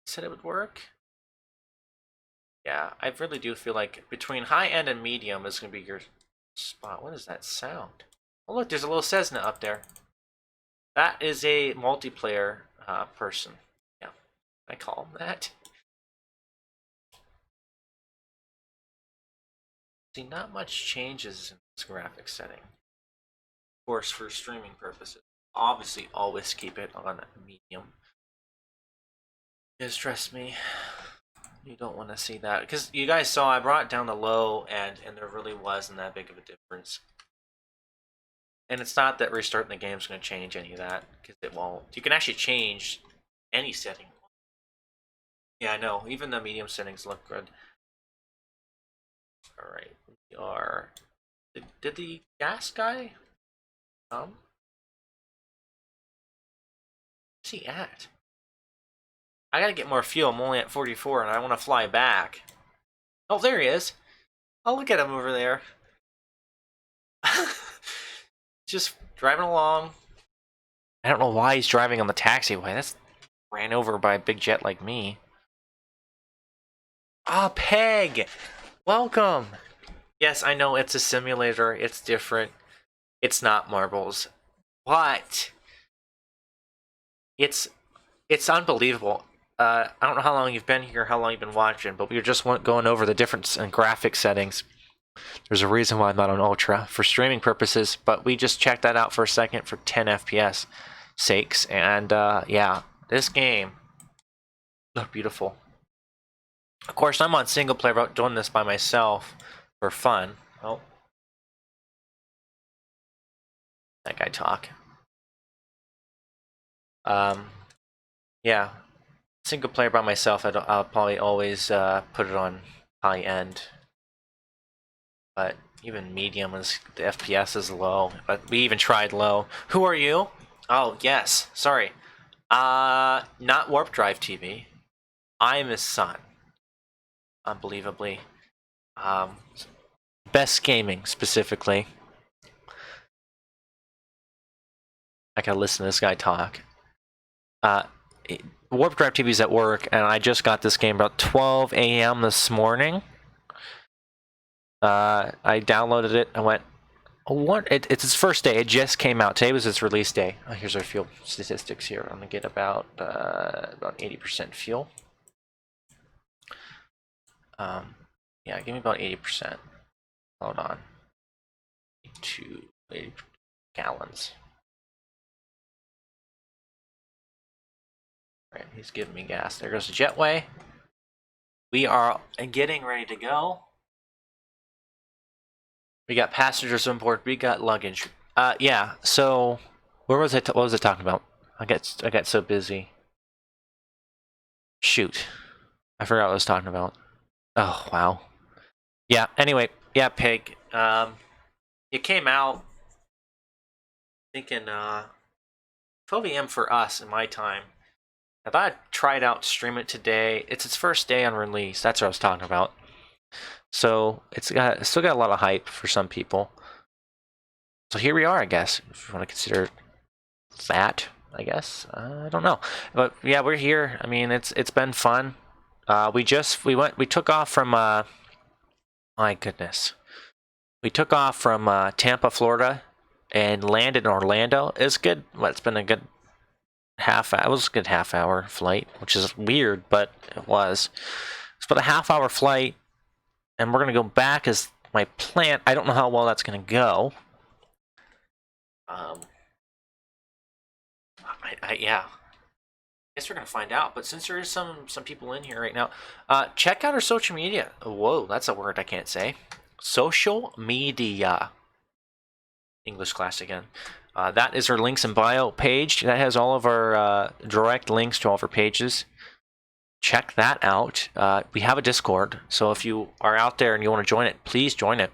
Said it would work. Yeah, I really do feel like between high end and medium is going to be your spot. What is that sound? Oh look, there's a little Cessna up there. That is a multiplayer person. Yeah, I call him that. See, not much changes in this graphics setting. Of course, for streaming purposes. Obviously, always keep it on medium. Just trust me, you don't want to see that. Because you guys saw I brought it down to low end, and there really wasn't that big of a difference. And it's not that restarting the game is going to change any of that, because it won't. You can actually change any setting. Yeah, I know. Even the medium settings look good. Alright, we are... Did the gas guy come? Where's he at? I gotta get more fuel. I'm only at 44 and I want to fly back. Oh, there he is. Oh, look at him over there. Just driving along. I don't know why he's driving on the taxiway. That's ran over by a big jet like me. Ah, Peg! Welcome! Yes, I know it's a simulator. It's different. It's not marbles. But it's unbelievable. I don't know how long you've been here, how long you've been watching, but we were just going over the difference in graphic settings. There's a reason why I'm not on Ultra for streaming purposes, but we just checked that out for a second for 10 FPS sakes, and yeah, this game looked beautiful. Of course, I'm on single player, but doing this by myself for fun. Oh, that guy talk. Yeah, single player by myself. I'll probably always put it on high end, but even medium is the FPS is low. But we even tried low. Who are you? Oh yes, sorry. Not Warp Drive TV. I'm his son. Unbelievably. Um, Best Gaming specifically. I gotta listen to this guy talk. Uh, Warp Drive TV's at work, and I just got this game about 12 a.m. this morning. I downloaded it. I went, oh, what? It's its first day. It just came out. Today was its release day. Oh, here's our fuel statistics here. I'm gonna get about 80% fuel. Yeah, give me about 80%. Hold on. 80 gallons. Right, he's giving me gas. There goes the jetway. We are getting ready to go. We got passengers on board. We got luggage. Yeah. So, where was it? What was it talking about? I got so busy. Shoot, I forgot what I was talking about. Oh wow. Yeah. Anyway, yeah, Pig. It came out thinking 12 a.m. for us in my time. I thought I'd try it out, stream it today. It's its first day on release. That's what I was talking about. So it's still got a lot of hype for some people. So here we are, I guess, if you want to consider that. I guess I don't know, but yeah, we're here. I mean, it's been fun. We took off from my goodness, we took off from Tampa, Florida, and landed in Orlando. It's good. Well, it's been a good it was a good half-hour flight, which is weird, but it was. It's about a half-hour flight, and we're gonna go back as my plan. I don't know how well that's gonna go. Yeah. Guess we're gonna find out. But since there is some people in here right now, check out our social media. Whoa, that's a word I can't say. Social media. English class again. That is our links and bio page. That has all of our direct links to all of our pages. Check that out. We have a Discord, so if you are out there and you want to join it, please join it.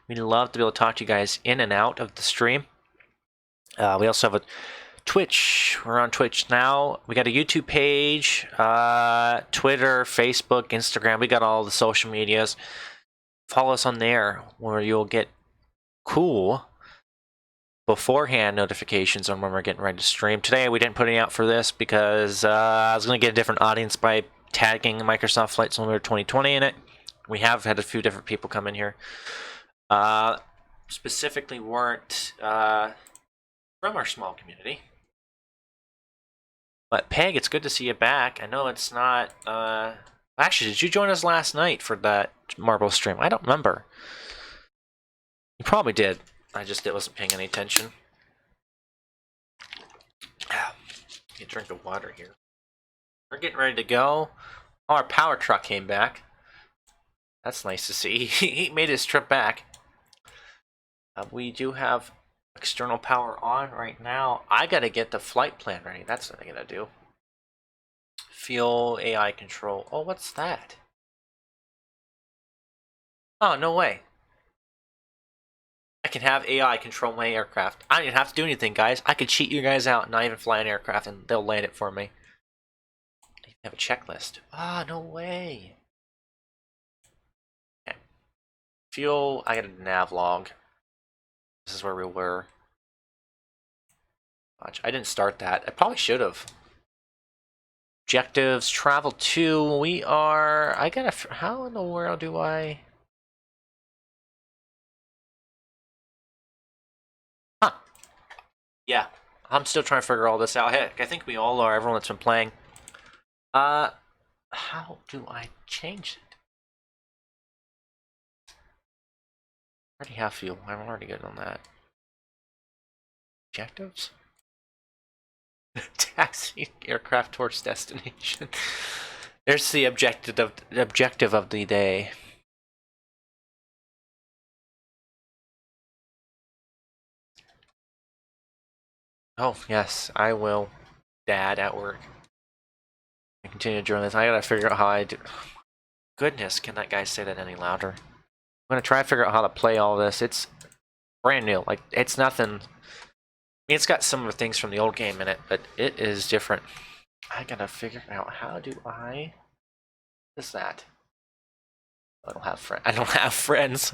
We'd love to be able to talk to you guys in and out of the stream. We also have a Twitch. We're on Twitch now. We got a YouTube page, Twitter, Facebook, Instagram. We got all the social medias. Follow us on there where you'll get cool beforehand notifications on when we're getting ready to stream. Today we didn't put any out for this because I was going to get a different audience by tagging Microsoft Flight Simulator 2020 in it. We have had a few different people come in here. Specifically weren't from our small community. But Peg, it's good to see you back. I know it's not... Actually, did you join us last night for that Marble stream? I don't remember. You probably did. I just wasn't paying any attention. Get a drink of water here. We're getting ready to go. Oh, our power truck came back. That's nice to see. He made his trip back. We do have external power on right now. I gotta get the flight plan ready. That's what I gotta do. Fuel AI control. Oh, what's that? Oh, no way. I can have AI control my aircraft. I don't even have to do anything, guys. I could cheat you guys out and not even fly an aircraft and they'll land it for me. I have a checklist. Ah, no way. Okay. Fuel, I got a nav log. This is where we were. Watch, I didn't start that. I probably should have. Objectives, travel to. We are. I gotta. How in the world do I? Huh. Yeah. I'm still trying to figure all this out. Heck, I think we all are. Everyone that's been playing. How do I change it? I already have fuel. I'm already good on that. Objectives? Taxi aircraft towards destination. There's the objective of the day. Oh yes, I will. Dad at work. I continue to join this. I gotta figure out how I do. Goodness, can that guy say that any louder? I'm gonna try to figure out how to play all this. It's brand new. Like it's nothing. I mean, it's got some of the things from the old game in it, but it is different. I gotta figure out how do I. What is that? I don't have friends. I don't have friends.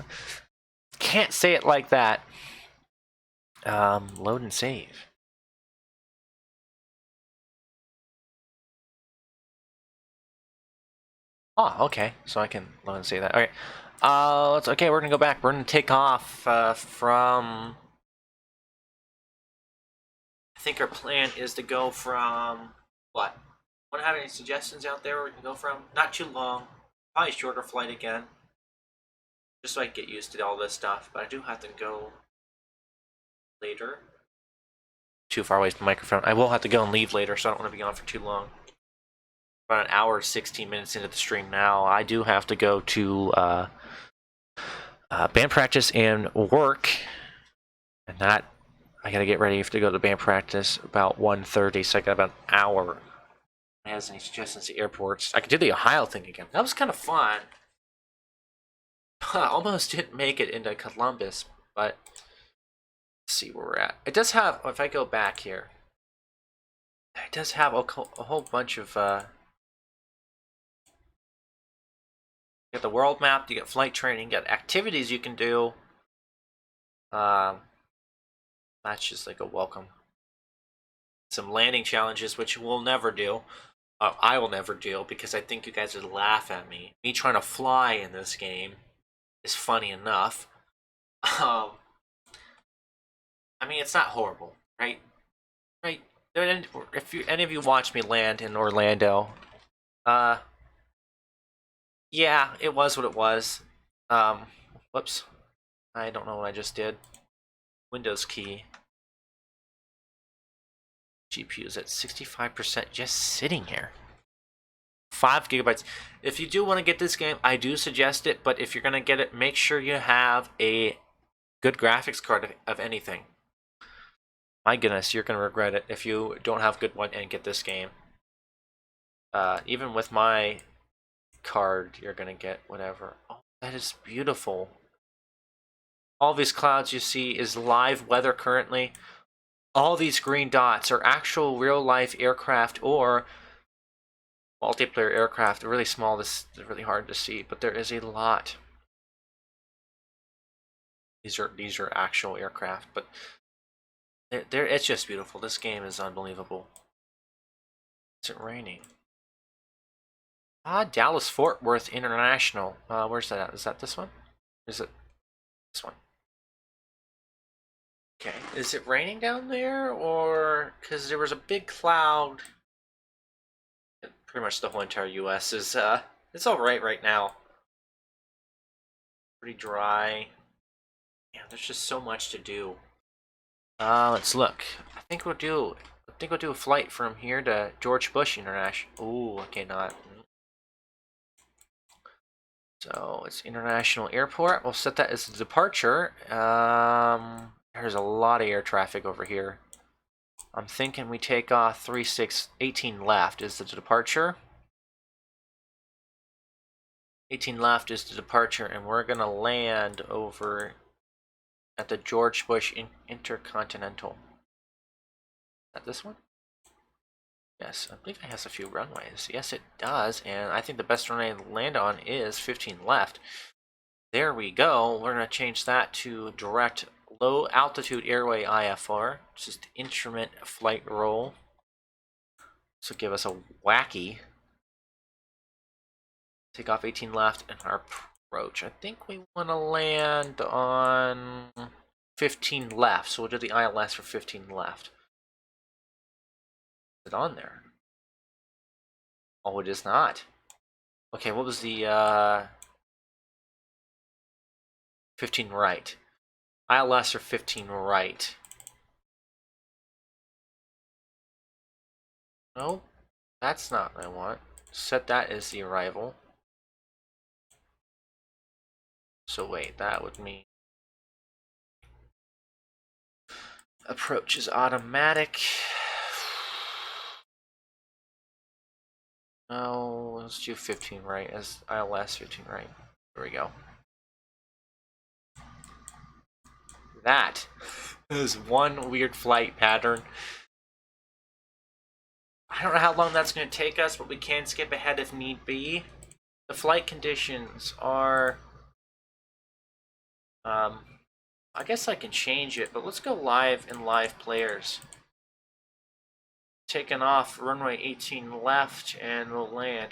Can't say it like that. Load and save. Oh, okay. So I can load and save that. All right. It's okay. We're gonna go back. We're gonna take off from. I think our plan is to go from what? Want to have any suggestions out there where we can go from? Not too long. Probably shorter flight again. Just so I can get used to all this stuff. But I do have to go later. Too far away from the microphone. I will have to go and leave later, so I don't want to be on for too long. About an hour, 16 minutes into the stream now. I do have to go to band practice and work, and that I gotta get ready to go to band practice about 1:30, so I got about an hour. Has any suggestions to airports? I could do the Ohio thing again. That was kind of fun. I almost didn't make it into Columbus, but let's see where we're at. It does have, if I go back here, it does have a whole bunch of, you got the world map, you got flight training, you got activities you can do. That's just like a welcome. Some landing challenges, which we'll never do. I will never do, because I think you guys would laugh at me. Me trying to fly in this game is funny enough. I mean, it's not horrible, right? Right? If any of you watch me land in Orlando, yeah, it was what it was. Whoops. I don't know what I just did. Windows key. GPU is at 65% just sitting here. 5 gigabytes. If you do want to get this game, I do suggest it, but if you're going to get it, make sure you have a good graphics card of anything. My goodness, you're going to regret it if you don't have a good one and get this game. Even with my card, you're going to get whatever. Oh, that is beautiful. All these clouds you see is live weather currently. All these green dots are actual real-life aircraft or multiplayer aircraft. They're really small. This is really hard to see, but there is a lot. These are actual aircraft, but it's just beautiful. This game is unbelievable. Is it raining? Dallas Fort Worth International. Where's that at? Is that this one? Is it this one? Okay. Is it raining down there, or because there was a big cloud? Pretty much the whole entire U.S. is it's all right now. Pretty dry. Yeah, there's just so much to do. Let's look. I think we'll do a flight from here to George Bush International. Ooh, okay, not. So it's International Airport. We'll set that as a departure. There's a lot of air traffic over here. I'm thinking we take off 18 left is the departure. 18 left is the departure, and we're gonna land over at the George Bush Intercontinental. Is that this one? Yes, I believe it has a few runways. Yes, it does, and I think the best runway to land on is 15 left. There we go. We're gonna change that to direct low altitude airway IFR, just instrument flight roll. This will give us a wacky. Take off 18 left and our approach. I think we want to land on 15 left, so we'll do the ILS for 15 left. Is it on there? Oh, it is not. Okay, what was the 15 right? ILS or 15 right? No, that's not what I want. Set that as the arrival. So wait, that would mean approach is automatic. No, let's do 15 right as ILS 15 right. There we go. That is one weird flight pattern. I don't know how long that's going to take us, but we can skip ahead if need be. The flight conditions are... I guess I can change it, but let's go live in live players. Taking off runway 18 left, and we'll land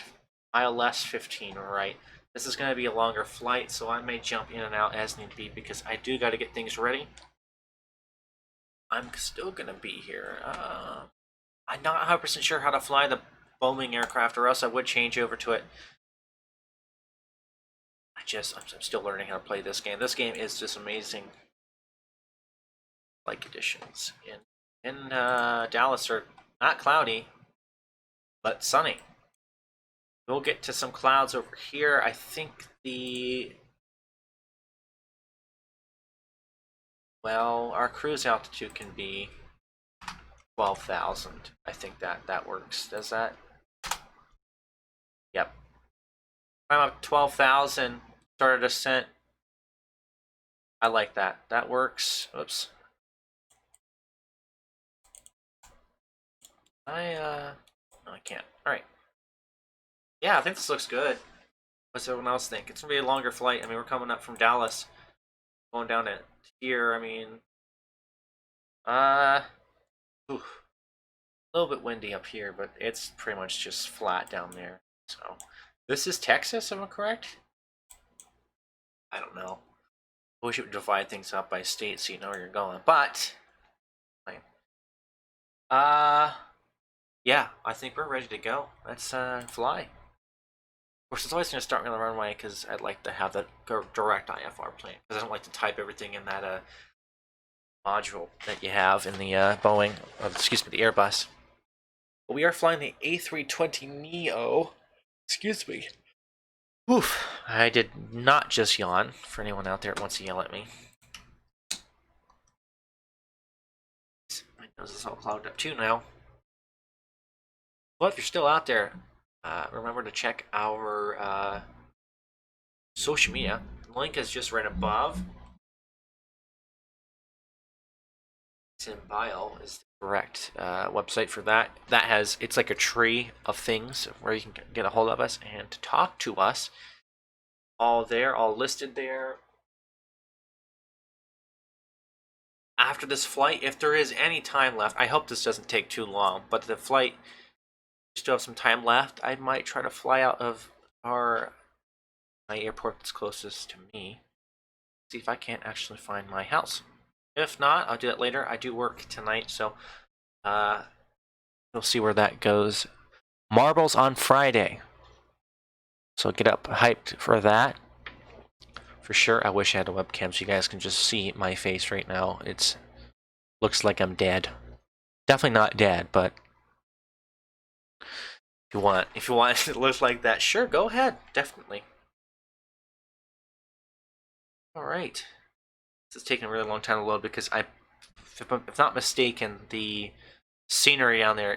ILS 15 right. This is going to be a longer flight, so I may jump in and out as need be because I do got to get things ready. I'm still going to be here. I'm not 100% sure how to fly the Boeing aircraft, or else I would change over to it. I'm still learning how to play this game. This game is just amazing. Flight conditions in Dallas are not cloudy, but sunny. We'll get to some clouds over here. I think our cruise altitude can be 12,000. I think that works. Does that? Yep. I'm up 12,000. Start a descent. I like that. That works. Oops. No, I can't. All right. Yeah, I think this looks good. What's everyone else think? It's gonna be a longer flight. I mean, we're coming up from Dallas, going down to here. I mean, oof. A little bit windy up here, but it's pretty much just flat down there. So, this is Texas, am I correct? I don't know. I wish it would divide things up by state so you know where you're going, but yeah, I think we're ready to go. Let's fly. Of course, it's always going to start me on the runway because I'd like to have that direct IFR plane because I don't like to type everything in that module that you have in the Boeing, excuse me, the Airbus. But we are flying the A320neo. Excuse me. Oof, I did not just yawn, for anyone out there that wants to yell at me. My nose is all clogged up too now. Well, if you're still out there, remember to check our social media. The link is just right above. It's in bio, is the correct website for that. It's like a tree of things where you can get a hold of us and talk to us. All there, all listed there. After this flight, if there is any time left, I hope this doesn't take too long, but the flight, we still have some time left. I might try to fly out of my airport that's closest to me. See if I can't actually find my house. If not, I'll do that later. I do work tonight, so we'll see where that goes. Marbles on Friday. So get up hyped for that. For sure, I wish I had a webcam so you guys can just see my face right now. It looks like I'm dead. Definitely not dead, but if you want it to look like that, sure, go ahead. Definitely. Alright. This is taking a really long time to load because if I'm not mistaken, the scenery down there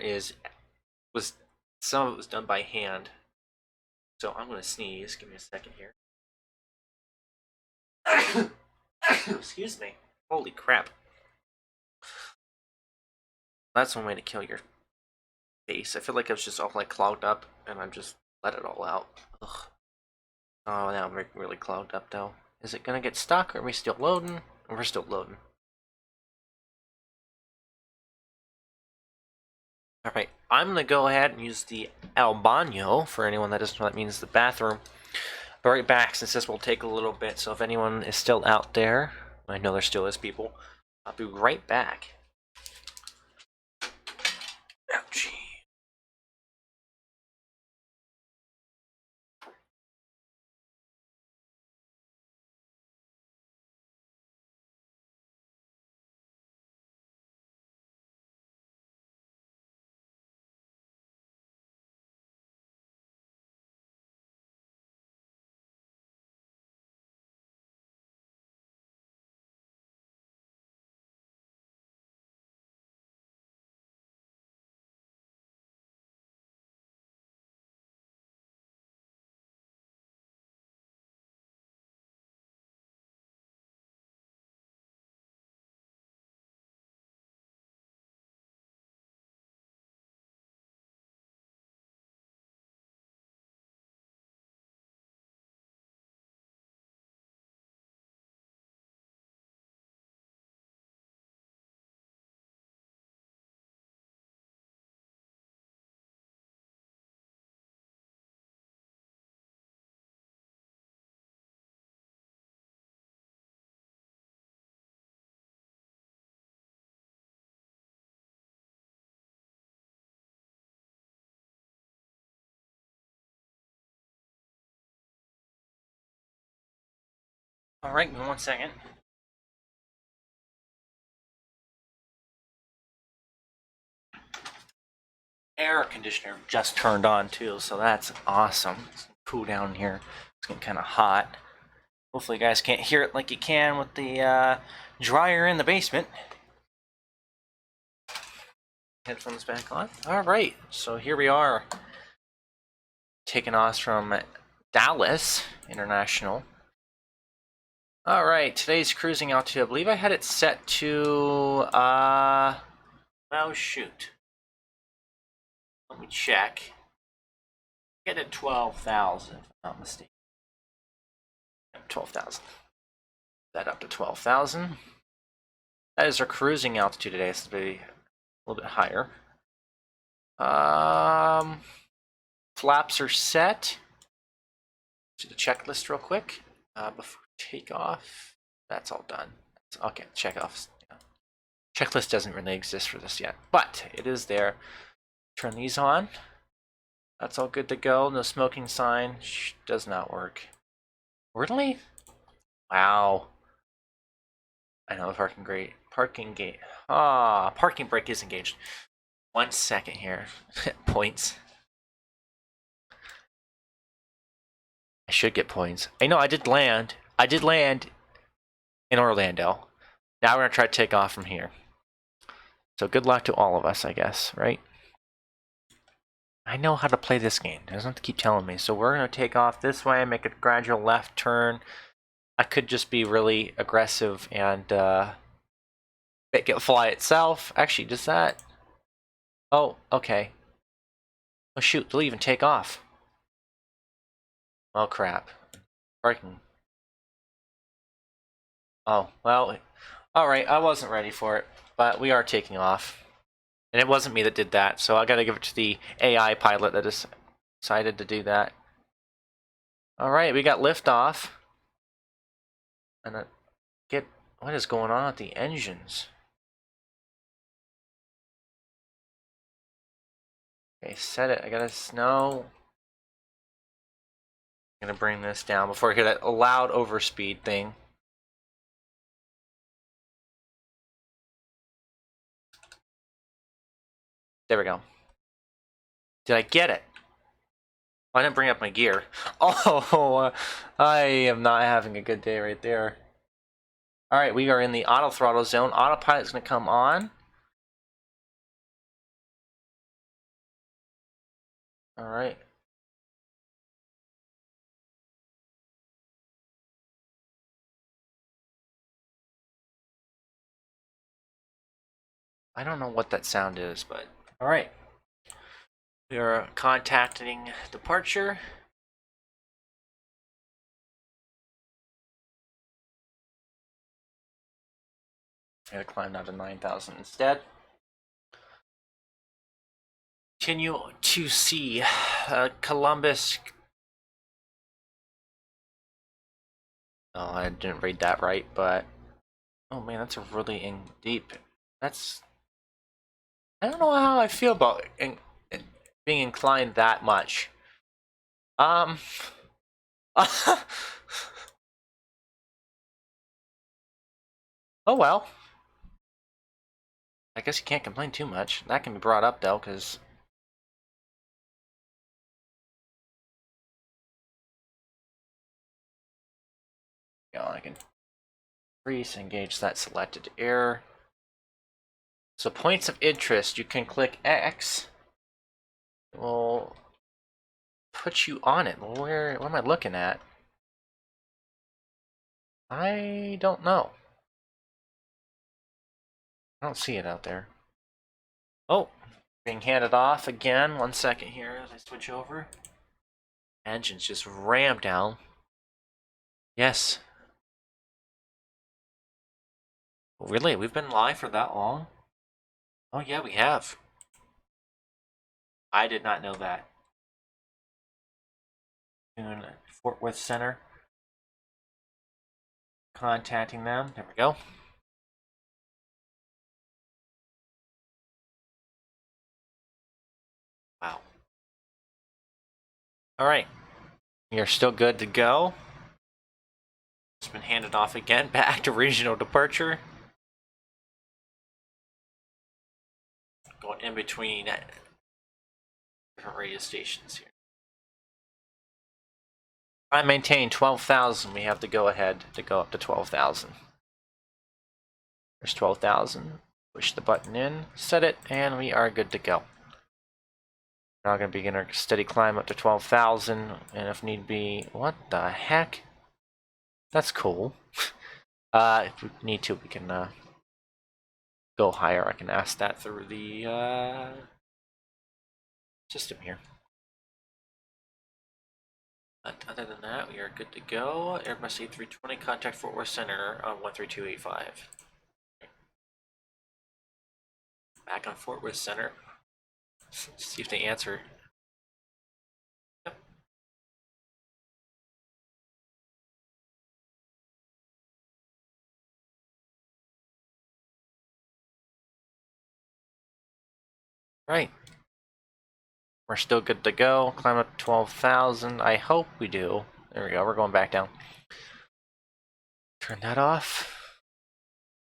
some of it was done by hand. So I'm gonna sneeze. Give me a second here. Excuse me. Holy crap. That's one way to kill your face. I feel like I was just all like clogged up and I just let it all out. Ugh. Oh, now I'm really clogged up though. Is it gonna get stuck? Are we still loading? We're still loading. Alright, I'm going to go ahead and use the El Baño. For anyone that doesn't know, that means the bathroom. Be right back, since this will take a little bit, so if anyone is still out there, I know there still is people, I'll be right back. Ouchie. Alright, give me 1 second. Air conditioner just turned on too, so that's awesome. It's cool down here. It's getting kind of hot. Hopefully you guys can't hear it like you can with the dryer in the basement. Headphones back on. Alright, so here we are. Taking off from Dallas International. Alright, today's cruising altitude, I believe I had it set to, oh shoot. Let me check. Get it 12,000, if I'm not mistaken. 12,000. That up to 12,000. That is our cruising altitude today, so it'll be a little bit higher. Flaps are set. Do the checklist real quick before takeoff. That's all done. Okay, checkoffs. Yeah. Checklist doesn't really exist for this yet, but it is there. Turn these on. That's all good to go. No smoking sign. Does not work. Really? Wow. I know the parking gate. Parking gate. Parking brake is engaged. 1 second here. Points. I should get points. I know I did land. I did land in Orlando. Now we're gonna try to take off from here. So good luck to all of us, I guess, right? I know how to play this game. It doesn't have to keep telling me. So we're gonna take off this way, make a gradual left turn. I could just be really aggressive and make it fly itself. Actually, does that? Oh, okay. Oh shoot, they'll even take off. Oh crap. Breaking. Oh, well, alright, I wasn't ready for it, but we are taking off. And it wasn't me that did that, so I gotta give it to the AI pilot that decided to do that. Alright, we got liftoff. And what is going on with the engines? Okay, set it. I gotta snow. I'm gonna bring this down before I hear that loud overspeed thing. There we go. Did I get it? I didn't bring up my gear. Oh, I am not having a good day right there. Alright, we are in the auto throttle zone. Autopilot's gonna come on. Alright. I don't know what that sound is, but alright. We are contacting departure. I'm gonna climb down to 9,000 instead. continue to see Columbus. Oh, I didn't read that right, but oh man, that's a really in deep. That's I don't know how I feel about being inclined that much. Um. Oh well. I guess you can't complain too much. That can be brought up though, because I can increase, engage that selected error. So points of interest, you can click X. It will put you on it. What am I looking at? I don't know. I don't see it out there. Oh, being handed off again. 1 second here as I switch over. Engines just rammed down. Yes. Really? We've been live for that long? Oh yeah, we have. I did not know that. In Fort Worth Center. Contacting them. There we go. Wow. Alright. You're still good to go. It's been handed off again. Back to regional departure. Going in between different radio stations here. I maintain 12,000. We have to go ahead to go up to 12,000. There's 12,000. Push the button in, set it, and we are good to go. Now going to begin our steady climb up to 12,000, and if need be, what the heck? That's cool. If we need to, we can go higher. I can ask that through the system here. But other than that, we are good to go. Airbus A320, contact Fort Worth Center on 13285. Back on Fort Worth Center. See if they answer. Yep. Right. We're still good to go. Climb up to 12,000. I hope we do. There we go. We're going back down. Turn that off.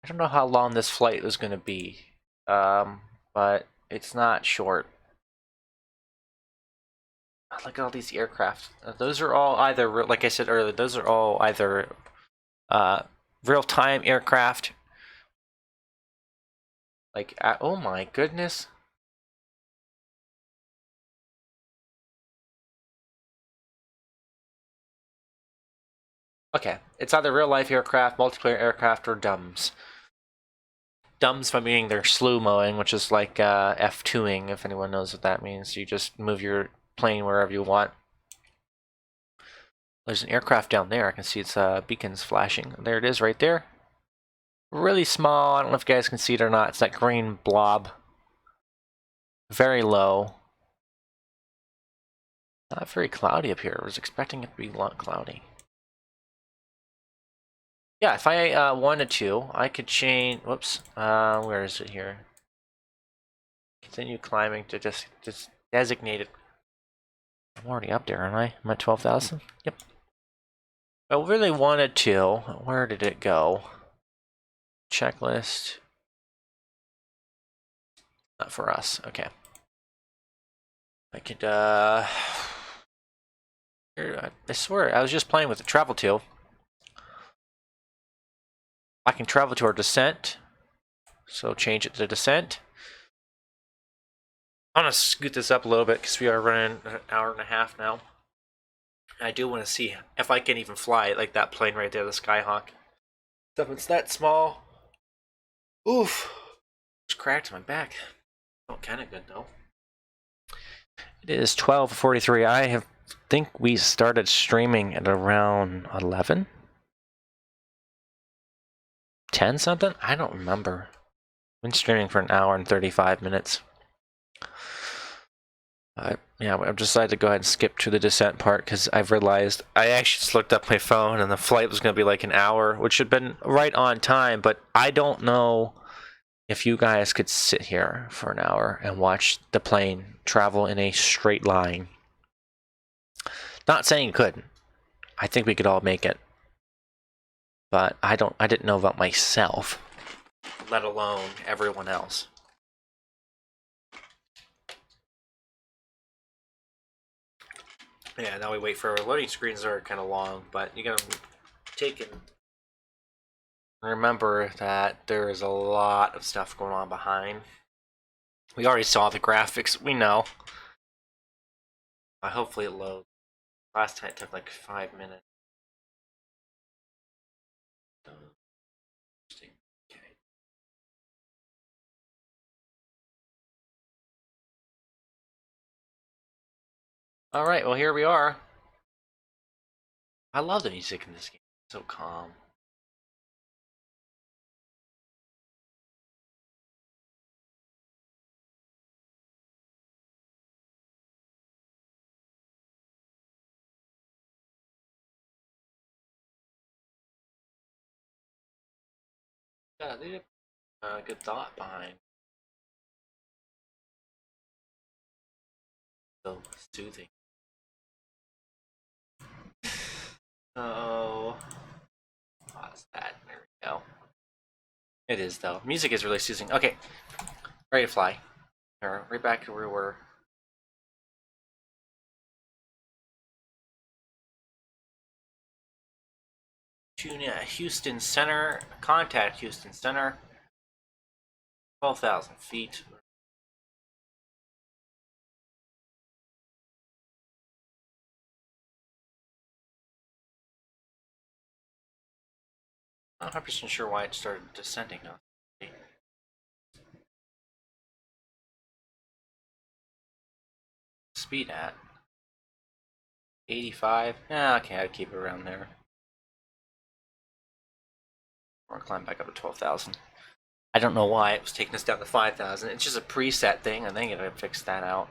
I don't know how long this flight was going to be, but it's not short. Look at all these aircraft. Those are all either, like I said earlier, those are all either real-time aircraft. Like, oh my goodness. Okay, it's either real-life aircraft, multiplayer aircraft, or DUMS. DUMS by meaning they're slew mowing, which is like F2ing, if anyone knows what that means. You just move your plane wherever you want. There's an aircraft down there. I can see its beacons flashing. There it is right there. Really small. I don't know if you guys can see it or not. It's that green blob. Very low. Not very cloudy up here. I was expecting it to be cloudy. Yeah, if I wanted to, I could change. Whoops. Where is it here? Continue climbing to just designate it. I'm already up there, aren't I? I'm at 12,000. Yep. I really wanted to. Where did it go? Checklist. Not for us. Okay. I could. I swear, I was just playing with the travel tool. I can travel to our descent. So change it to descent. I'm gonna scoot this up a little bit because we are running an hour and a half now. I do want to see if I can even fly it, like that plane right there, the Skyhawk. So if it's that small, oof, it's cracked my back. Oh, kind of good though. It is 12:43. I think we started streaming at around 11, 10 something. I don't remember. I've been streaming for an hour and 35 minutes. Yeah, I've decided to go ahead and skip to the descent part because I've realized I actually just looked up my phone and the flight was going to be like an hour, which had been right on time, but I don't know if you guys could sit here for an hour and watch the plane travel in a straight line. Not saying you couldn't. I think we could all make it. But I didn't know about myself, let alone everyone else. Yeah, now we wait for our loading screens are kind of long, but you gotta take and remember that there is a lot of stuff going on behind. We already saw the graphics, we know. Hopefully it loads. Last time it took like 5 minutes. Okay. Alright, well here we are. I love the music in this game. It's so calm. Yeah, they did a good thought behind. So soothing. Oh, pause that. There we go. It is though. Music is really soothing. Okay, ready to fly. Right back to where we were. Tune in Houston Center. Contact Houston Center. 12,000 feet. 100% sure why it started descending now. Speed at 85. Yeah, okay, I'd keep it around there. Or climb back up to 12,000. I don't know why it was taking us down to 5,000. It's just a preset thing. I think I fixed that out.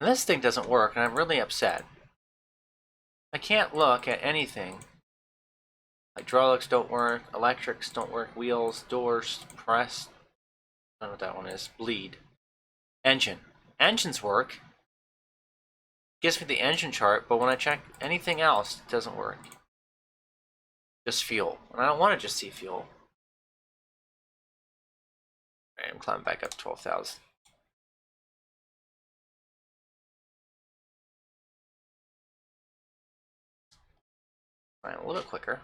And this thing doesn't work, and I'm really upset. I can't look at anything. Hydraulics don't work, electrics don't work, wheels, doors, press. I don't know what that one is. Bleed. Engine. Engines work. Gives me the engine chart, but when I check anything else, it doesn't work. Just fuel. And I don't want to just see fuel. Alright, I'm climbing back up to 12,000. Alright, a little bit quicker.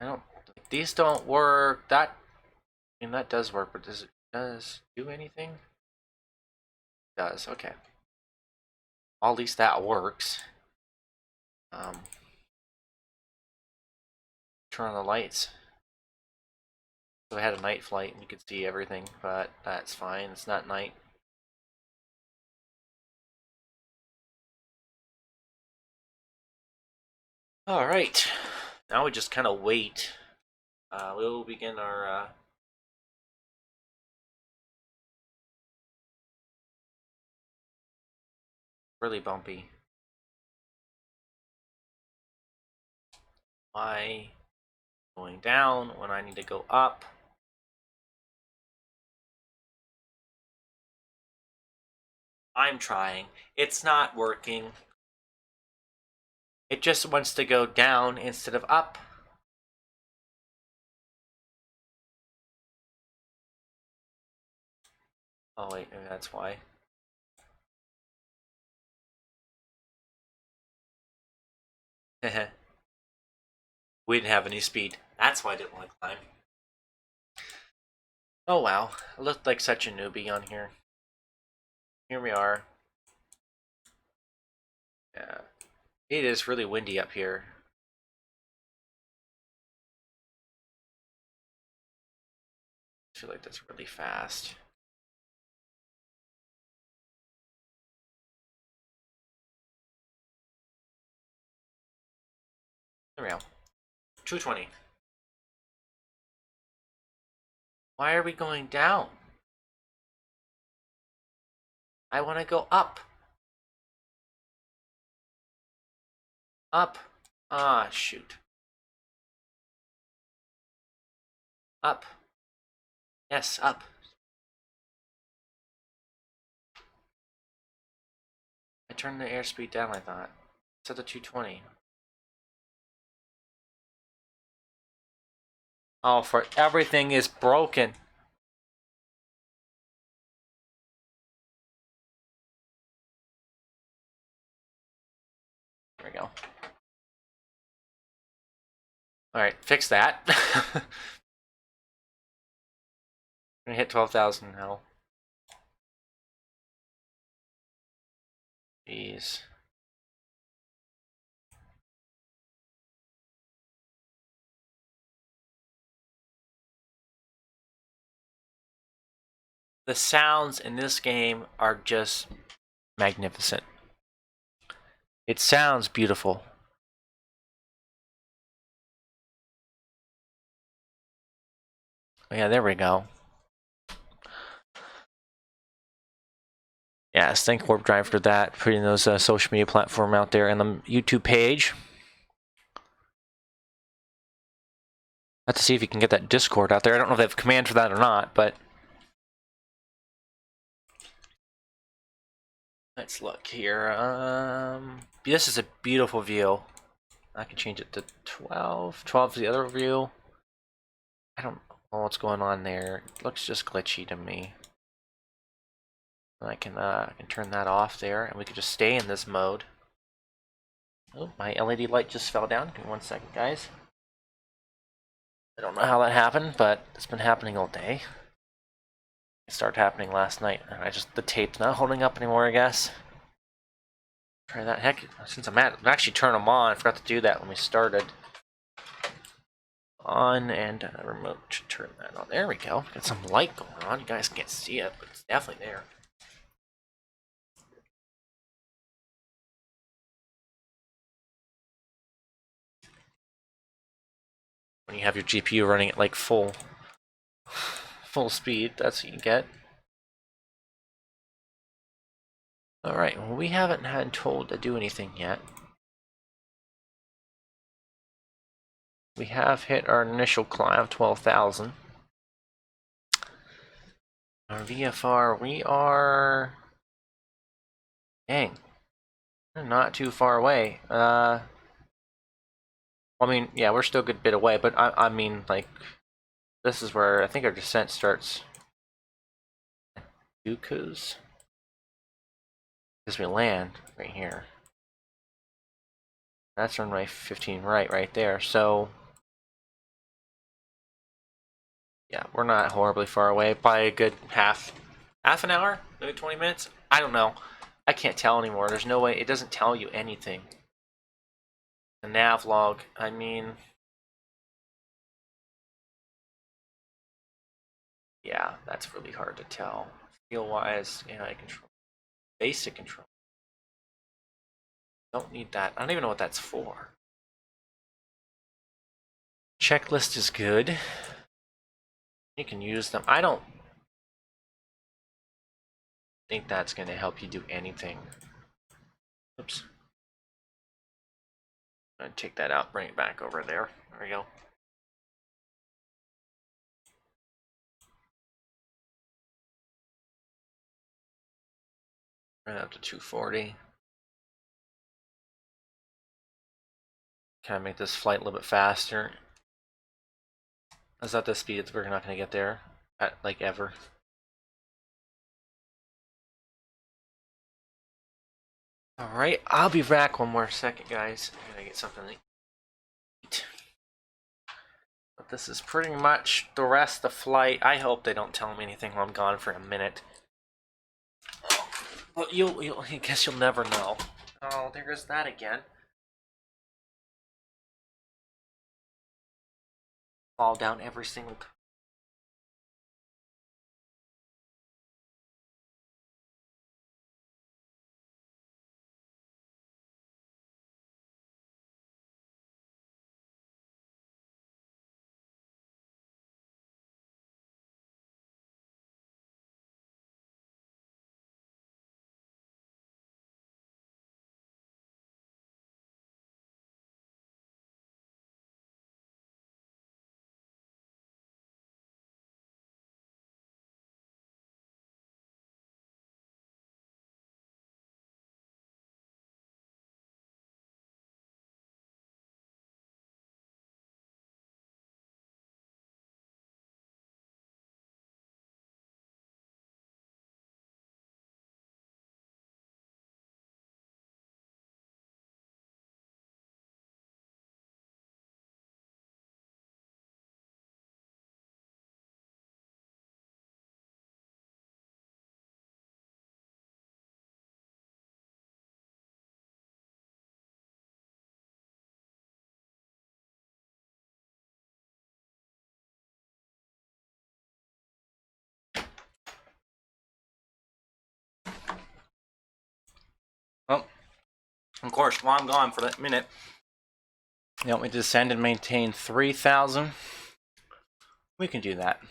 I don't. These don't work. That. I mean, that does work, but does it do anything? It does. Okay. Well, at least that works. Turn on the lights. So I had a night flight and you could see everything, but that's fine. It's not night. All right. Now we just kind of wait. We will begin our really bumpy. Why going down when I need to go up? I'm trying. It's not working. It just wants to go down instead of up. Oh wait, maybe that's why. We didn't have any speed. That's why I didn't want to climb. Oh wow, I looked like such a newbie on here. Here we are. Yeah. It is really windy up here. I feel like that's really fast. There we go. 220. Why are we going down? I want to go up. Up. Ah, shoot. Up. Yes, up. I turned the airspeed down, I thought. Set to 220. Oh, for everything is broken. There we go. Alright, fix that. I'm gonna hit 12,000 now. Jeez. The sounds in this game are just magnificent. It sounds beautiful. Oh, yeah, there we go. Yeah, thank Warp Drive for that, putting those social media platform out there and the YouTube page. I have to see if you can get that Discord out there. I don't know if they have command for that or not, but let's look here. This is a beautiful view. I can change it to 12. 12 is the other view. I don't know what's going on there. It looks just glitchy to me. I can turn that off there, and we can just stay in this mode. Oh, my LED light just fell down. Give me 1 second, guys. I don't know how that happened, but it's been happening all day. It started happening last night. The tape's not holding up anymore, I guess. Try that. Heck, since I'm actually turn them on. I forgot to do that when we started. On and remote to turn that on. There we go. Got some light going on. You guys can't see it, but it's definitely there. When you have your GPU running at like full speed, that's what you get. Alright, well, we haven't had told to do anything yet. We have hit our initial climb of 12,000. Our VFR, we are... Dang. We're not too far away. I mean, yeah, we're still a good bit away, but I mean, like, this is where I think our descent starts. Dooku's? Because we land right here. That's runway 15 right there, so... Yeah, we're not horribly far away. By a good half an hour? Maybe 20 minutes? I don't know. I can't tell anymore. There's no way. It doesn't tell you anything. The nav log, I mean... Yeah, that's really hard to tell. Feel-wise, AI control. Basic control. Don't need that. I don't even know what that's for. Checklist is good. You can use them. I don't think that's going to help you do anything. Oops. I'm going to take that out, bring it back over there. There we go. Right up to 240. Kind of make this flight a little bit faster. That's not the speed we're not going to get there, like ever. Alright, I'll be back 1 more second, guys. I'm going to get something to eat. But this is pretty much the rest of the flight. I hope they don't tell me anything while I'm gone for a minute. Well, I guess you'll never know. Oh, there goes that again. Fall down every single time. Of course, while I'm gone for that minute, you want me to descend and maintain 3,000? We can do that.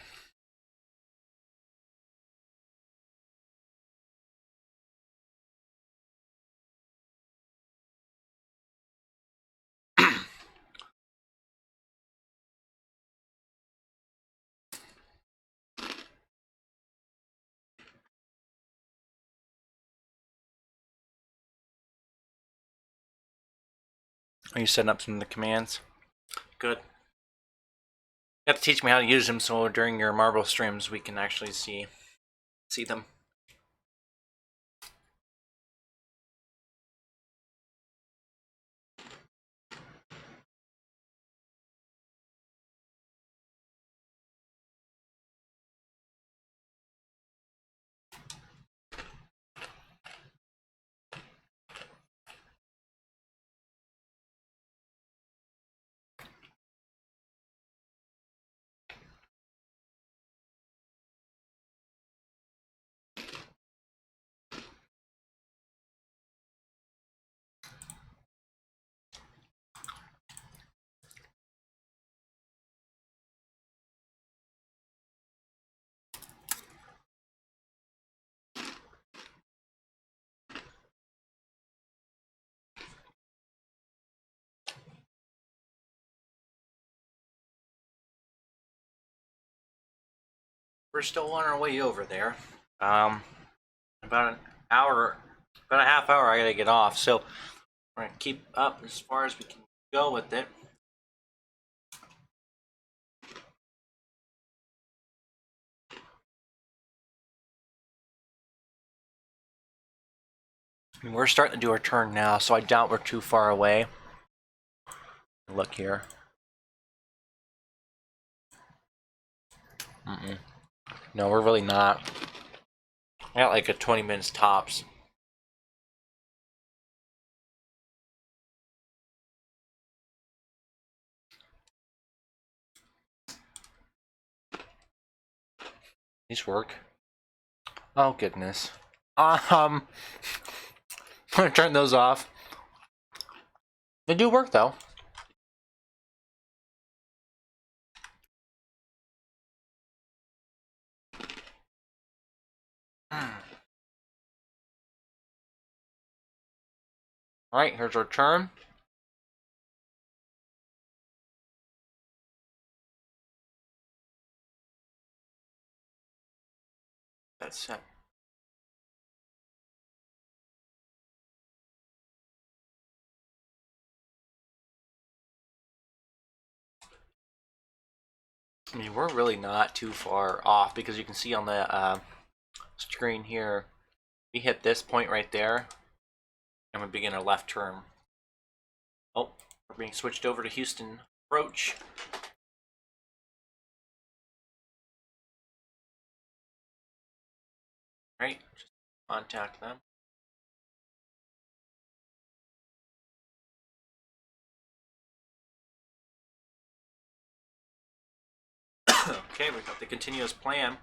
Are you setting up some of the commands? Good. You have to teach me how to use them so during your Marvel streams we can actually see them. We're still on our way over there. About an hour, about a half hour I gotta get off, so we're gonna keep up as far as we can go with it. And we're starting to do our turn now, so I doubt we're too far away. Look here. No, we're really not. I got like a 20 minutes tops. These work. Oh goodness. I'm gonna turn those off. They do work though. Alright, here's our turn. That's set. I mean, we're really not too far off because you can see on the screen here, we hit this point right there, and we begin our left turn. Oh, we're being switched over to Houston approach. Right, just contact them. Okay, we got the continuous plan.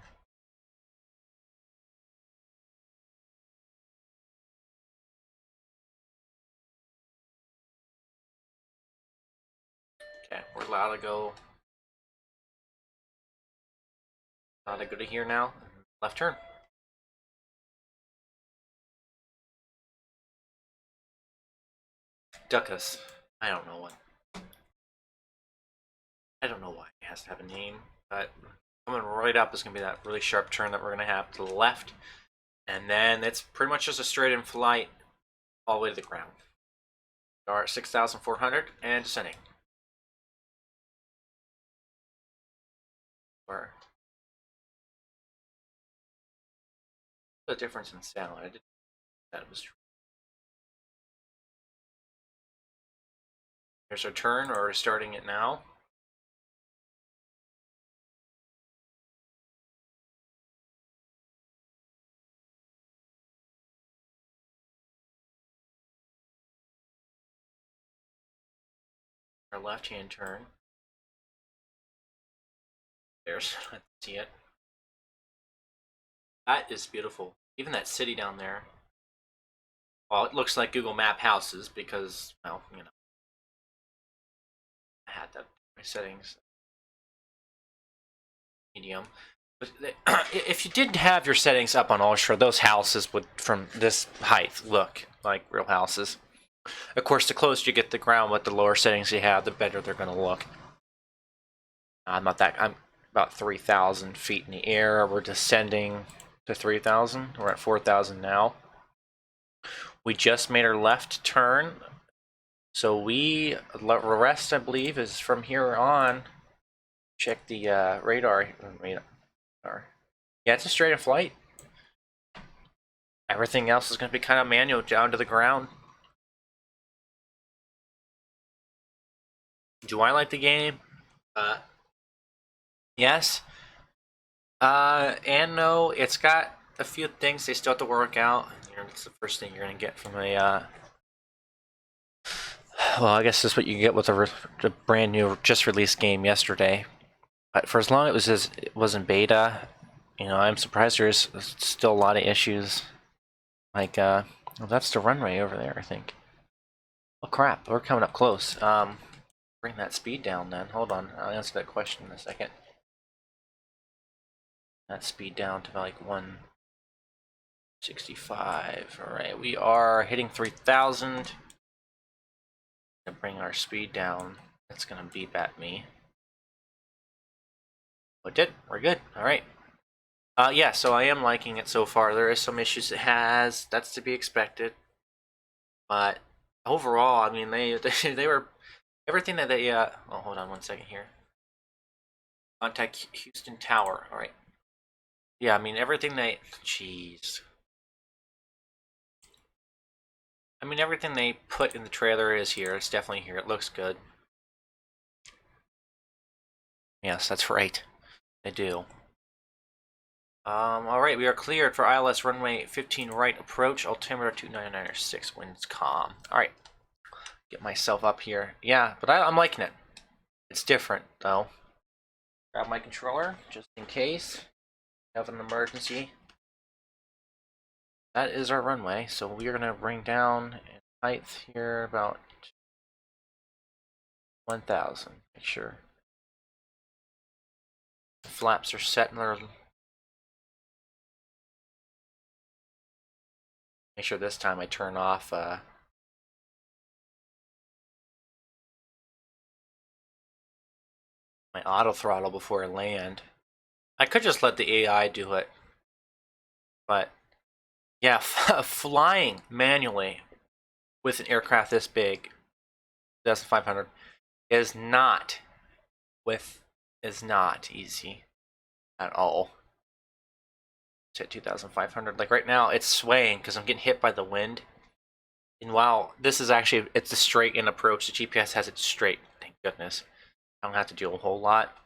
Okay, we're allowed to go. Allowed to go to here now. Left turn. Duckus. I don't know what. I don't know why it has to have a name, but coming right up is going to be that really sharp turn that we're going to have to the left. And then it's pretty much just a straight in flight all the way to the ground. We are at 6,400 and descending. Or the difference in sound. I didn't that was true. Here's our turn, or starting it now. Our left-hand turn. There's, I see it. That is beautiful. Even that city down there. Well, it looks like Google Map houses because, well, you know, I had that my settings medium. But if you didn't have your settings up on ultra, those houses would, from this height, look like real houses. Of course, the closer you get to the ground with the lower settings you have, the better they're going to look. I'm about 3,000 feet in the air. We're descending to 3,000. We're at 4,000 now. We just made our left turn. So the rest, I believe, is from here on. Check the radar. Yeah, it's a straight in flight. Everything else is going to be kind of manual down to the ground. Do I like the game? Yes. And no. It's got a few things they still have to work out. It's the first thing you're going to get from a. Well, I guess that's what you get with a brand new, just released game yesterday. But for as long as it was in beta, you know, I'm surprised there's still a lot of issues. Like, well, that's the runway over there, I think. Oh crap, we're coming up close. Bring that speed down then. Hold on, I'll answer that question in a second. That speed down to like 165. Alright, we are hitting 3,000. To bring our speed down, it's gonna beep at me. Oh, it did. We're good. Alright. Yeah, so I am liking it so far. There is some issues it has. That's to be expected. But overall, I mean, they were everything that they. Oh, hold on 1 second here. Contact Houston Tower. All right. Yeah, I mean everything they. Jeez. I mean everything they put in the trailer is here. It's definitely here. It looks good. Yes, that's right. They do. All right, we are cleared for ILS runway 15 right approach. Altimeter 299.6. Winds calm. All right. Get myself up here. Yeah, but I'm liking it. It's different though. Grab my controller just in case. Have an emergency. That is our runway, so we are going to bring down in height here about 1,000. Make sure the flaps are set in their. Make sure this time I turn off my auto throttle before I land. I could just let the AI do it, but yeah, flying manually with an aircraft this big, 2,500, is not easy at all. It's at 2,500. Like right now, it's swaying because I'm getting hit by the wind. And while this is actually, it's a straight in approach, the GPS has it straight. Thank goodness. I don't have to do a whole lot.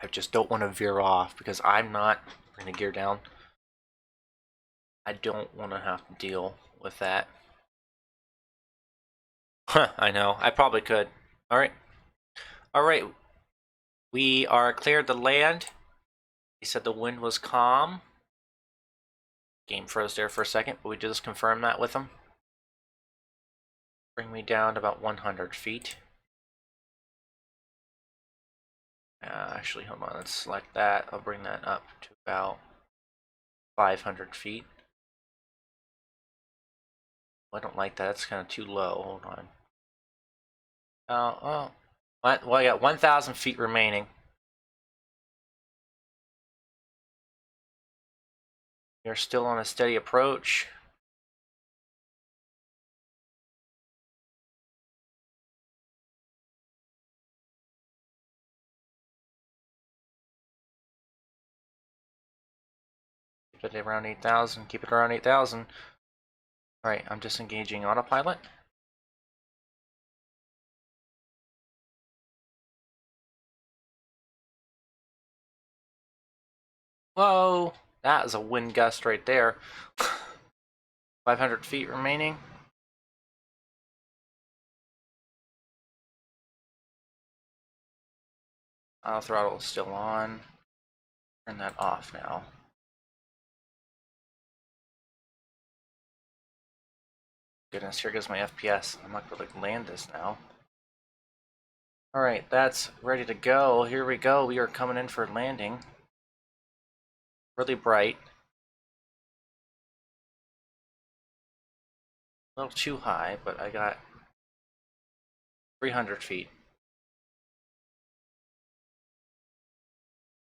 I just don't want to veer off because I'm not going to gear down. I don't want to have to deal with that. Huh, I know. I probably could. Alright. Alright. We are cleared to land. He said the wind was calm. Game froze there for a second, but we just confirmed that with him. Bring me down to about 100 feet. Actually, hold on. Let's select that. I'll bring that up to about 500 feet. I don't like that. That's kind of too low. Hold on. Oh. Well, I got 1,000 feet remaining. You're still on a steady approach. Keep it around 8,000. Keep it around 8,000. Alright, I'm disengaging autopilot. Whoa! That is a wind gust right there. 500 feet remaining. Auto throttle is still on. Turn that off now. Goodness, here goes my FPS. I'm not going to land this now. Alright, that's ready to go. Here we go. We are coming in for landing. Really bright. A little too high, but I got 300 feet.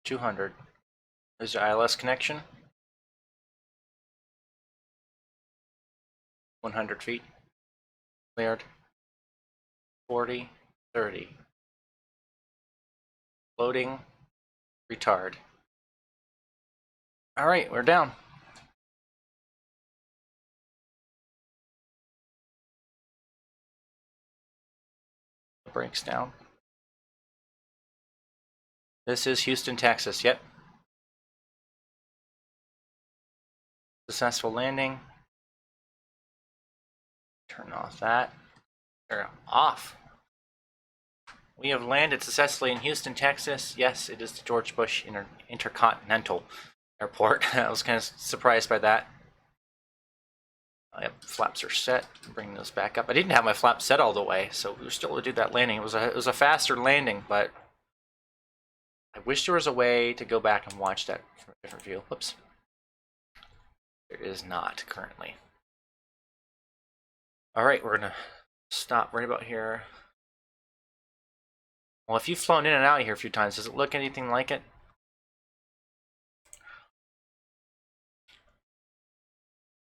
200. Is your ILS connection? 100 feet. Cleared. 40, 30. Loading. Retard. Alright, we're down. The brakes down. This is Houston, Texas. Yep. Successful landing. Turn off that. Turn off. We have landed successfully in Houston, Texas. Yes, it is the George Bush Intercontinental Airport. I was kind of surprised by that. Yep, flaps are set. Bring those back up. I didn't have my flaps set all the way, so we were still able to do that landing. It was a faster landing, but I wish there was a way to go back and watch that from a different view. Whoops. There is not currently. Alright, we're gonna stop right about here. Well, if you've flown in and out here a few times, does it look anything like it?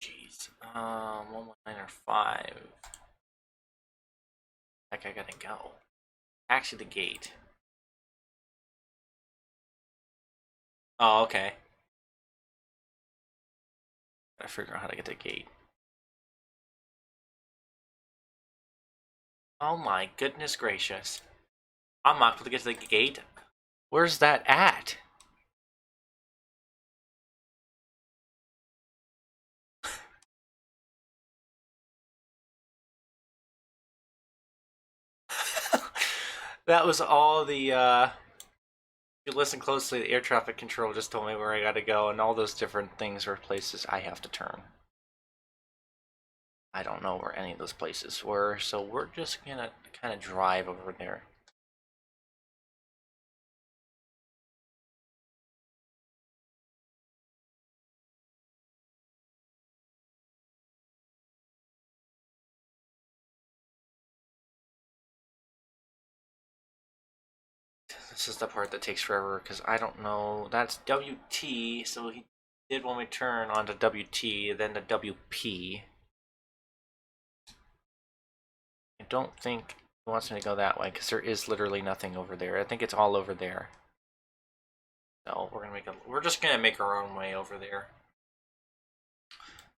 Jeez. 11905. Heck, I gotta go. Taxi the gate. Oh, okay. Gotta figure out how to get to the gate. Oh my goodness gracious. I'm not able to get to the gate. Where's that at? That was all the, if you listen closely, the air traffic control just told me where I gotta go, and all those different things are places I have to turn. I don't know where any of those places were, so we're just gonna kind of drive over there. This is the part that takes forever because I don't know. That's WT, so he did when we turn onto WT, then the WP. I don't think he wants me to go that way because there is literally nothing over there. I think it's all over there. So we're just gonna make our own way over there.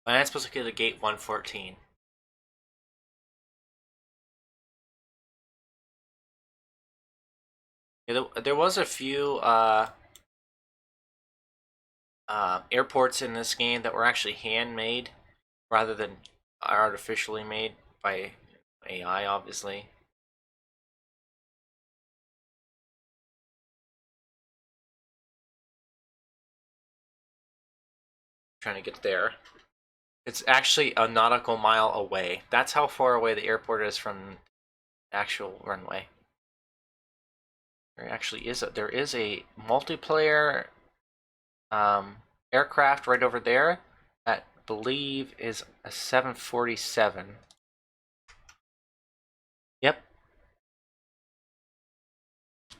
I'm supposed to get to gate 114. Yeah, there was a few airports in this game that were actually handmade rather than artificially made by AI, obviously. Trying to get there. It's actually a nautical mile away. That's how far away the airport is from the actual runway. There actually is there is a multiplayer aircraft right over there that I believe is a 747. Yep.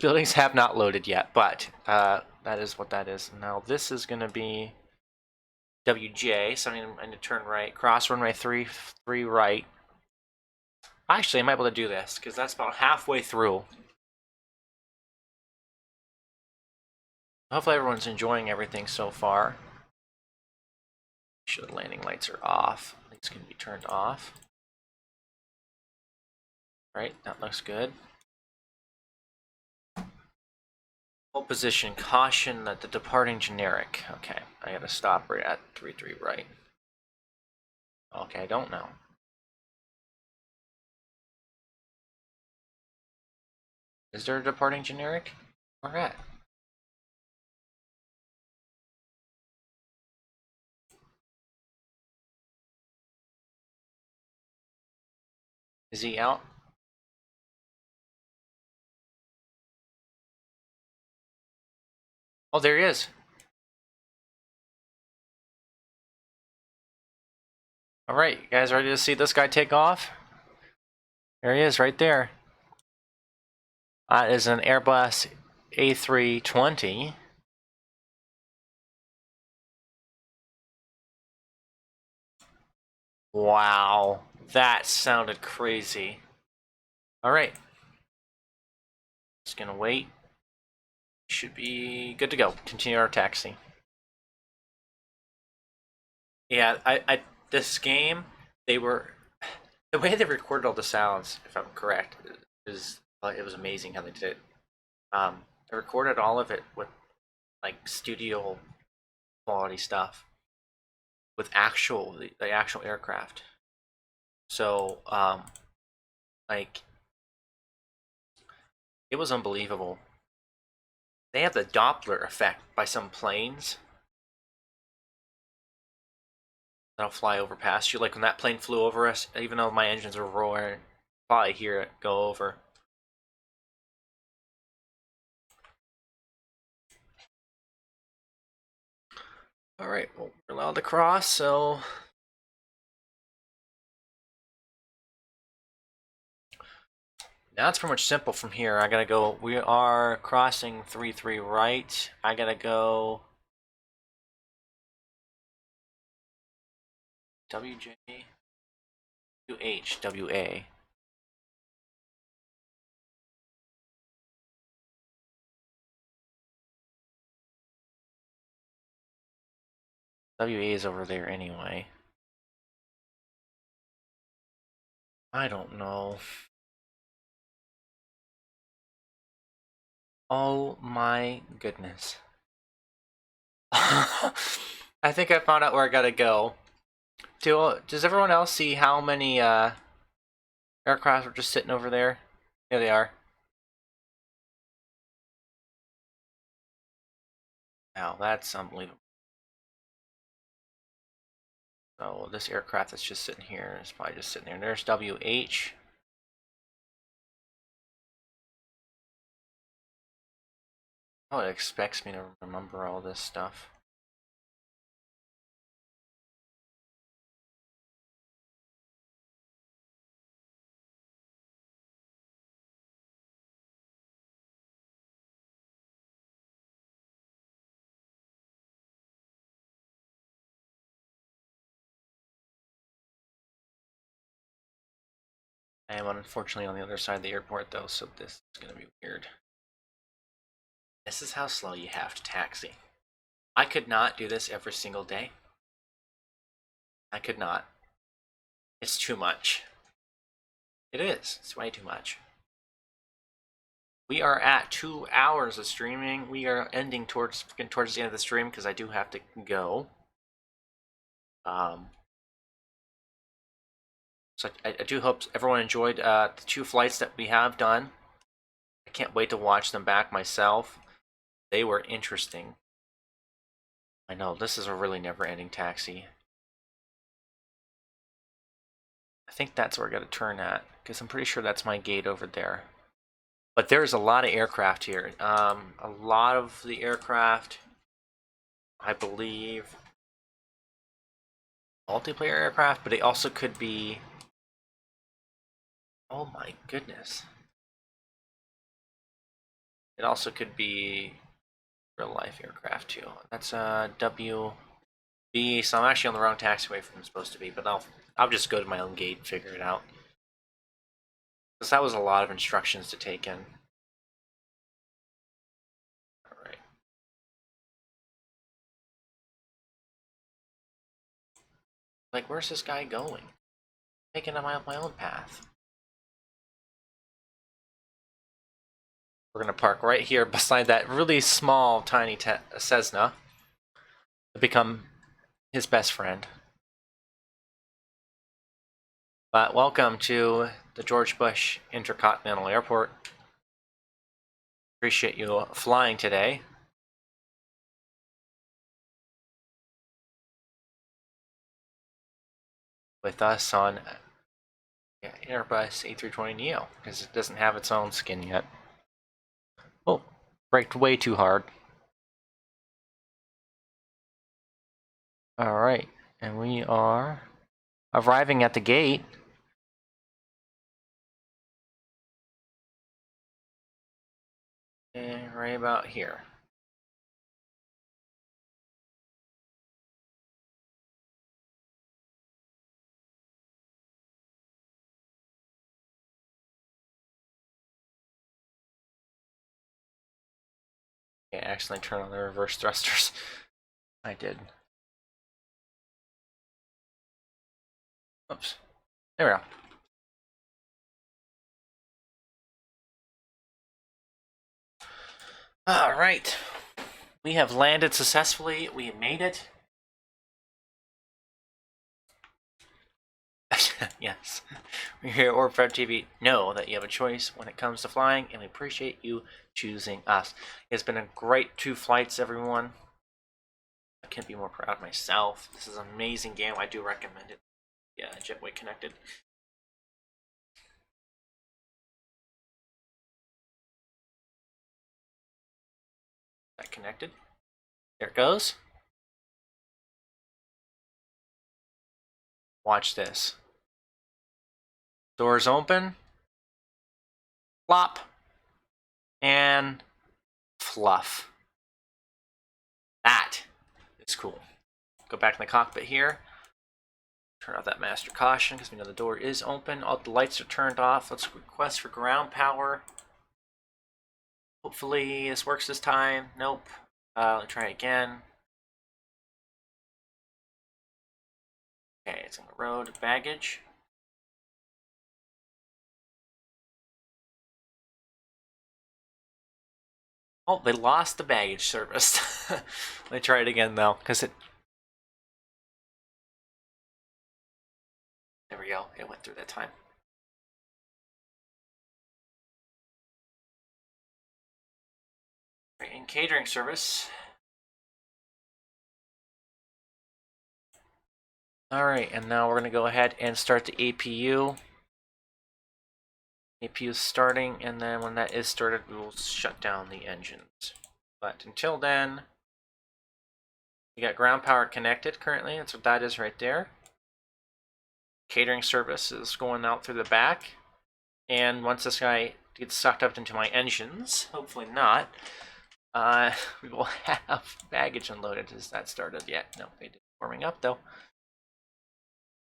Buildings have not loaded yet, but that is what that is. Now this is going to be WJ, so I need to turn right, cross runway 3 right. Actually, I might be able to do this because that's about halfway through. Hopefully everyone's enjoying everything so far. Make sure the landing lights are off. These can be turned off. Right, that looks good. Hold position, caution that the departing generic. Okay, I gotta stop right at 3 right. Okay, I don't know. Is there a departing generic? Where at? Is he out? Oh, there he is. All right, you guys ready to see this guy take off? There he is, right there. That is an Airbus A320. Wow, that sounded crazy. All right, just gonna wait. Should be good to go. Continue our taxi. Yeah, this game, they were the way they recorded all the sounds, if I'm correct, is it was amazing how they did it. They recorded all of it with like studio quality stuff with the actual aircraft. So like it was unbelievable. They have the Doppler effect by some planes that'll fly over past you. Like when that plane flew over us, even though my engines were roaring, probably hear it go over. All right, well, we're allowed to cross, so now it's pretty much simple from here. I gotta go. We are crossing 3-3 right. I gotta go WJ to HWA. WA is over there anyway. I don't know. Oh my goodness. I think I found out where I gotta go. Does everyone else see how many aircraft are just sitting over there? There they are. Wow, that's unbelievable. So this aircraft that's just sitting here is probably just sitting there. There's WH. Oh, it expects me to remember all this stuff. I am unfortunately on the other side of the airport though, so this is gonna be weird. This is how slow you have to taxi. I could not do this every single day. I could not. It's too much. It is. It's way too much. We are at 2 hours of streaming. We are ending towards the end of the stream because I do have to go. So I do hope everyone enjoyed the 2 flights that we have done. I can't wait to watch them back myself. They were interesting. I know, this is a really never-ending taxi. I think that's where I gotta turn at, because I'm pretty sure that's my gate over there. But there's a lot of aircraft here. A lot of the aircraft, I believe, multiplayer aircraft, but they also could be... Oh my goodness. It also could be real-life aircraft too. That's a WB, so I'm actually on the wrong taxiway from I'm supposed to be, but I'll just go to my own gate and figure it out. Because that was a lot of instructions to take in. Alright. Like, where's this guy going? Taking my own path. We're gonna park right here beside that really small, tiny Cessna to become his best friend. But welcome to the George Bush Intercontinental Airport. Appreciate you flying today. With us on Yeah, Airbus A320neo, because it doesn't have its own skin yet. Oh, braked way too hard. Alright, and we are arriving at the gate. And right about here. Okay, I accidentally turned on the reverse thrusters. I did. Oops. There we go. Alright. We have landed successfully. We made it. Yes. We here at Orb TV know that you have a choice when it comes to flying, and we appreciate you choosing us. It's been a great 2 flights, everyone. I can't be more proud of myself. This is an amazing game. I do recommend it. Yeah, Jetway connected. That connected. There it goes. Watch this. Doors open. Plop. And fluff. That is cool. Go back in the cockpit here. Turn off that master caution because we know the door is open. All the lights are turned off. Let's request for ground power. Hopefully this works this time. Nope. Let's try again. Okay, it's on the road. Baggage. Oh, they lost the baggage service. Let me try it again though, because it. There we go. It went through that time. Right, in catering service. Alright, and now we're going to go ahead and start the APU. APU is starting, and then when that is started, we will shut down the engines. But until then, we got ground power connected currently. That's what that is right there. Catering service is going out through the back. And once this guy gets sucked up into my engines, hopefully not, we will have baggage unloaded. Is that started yet? No, they didn't. Warming up though.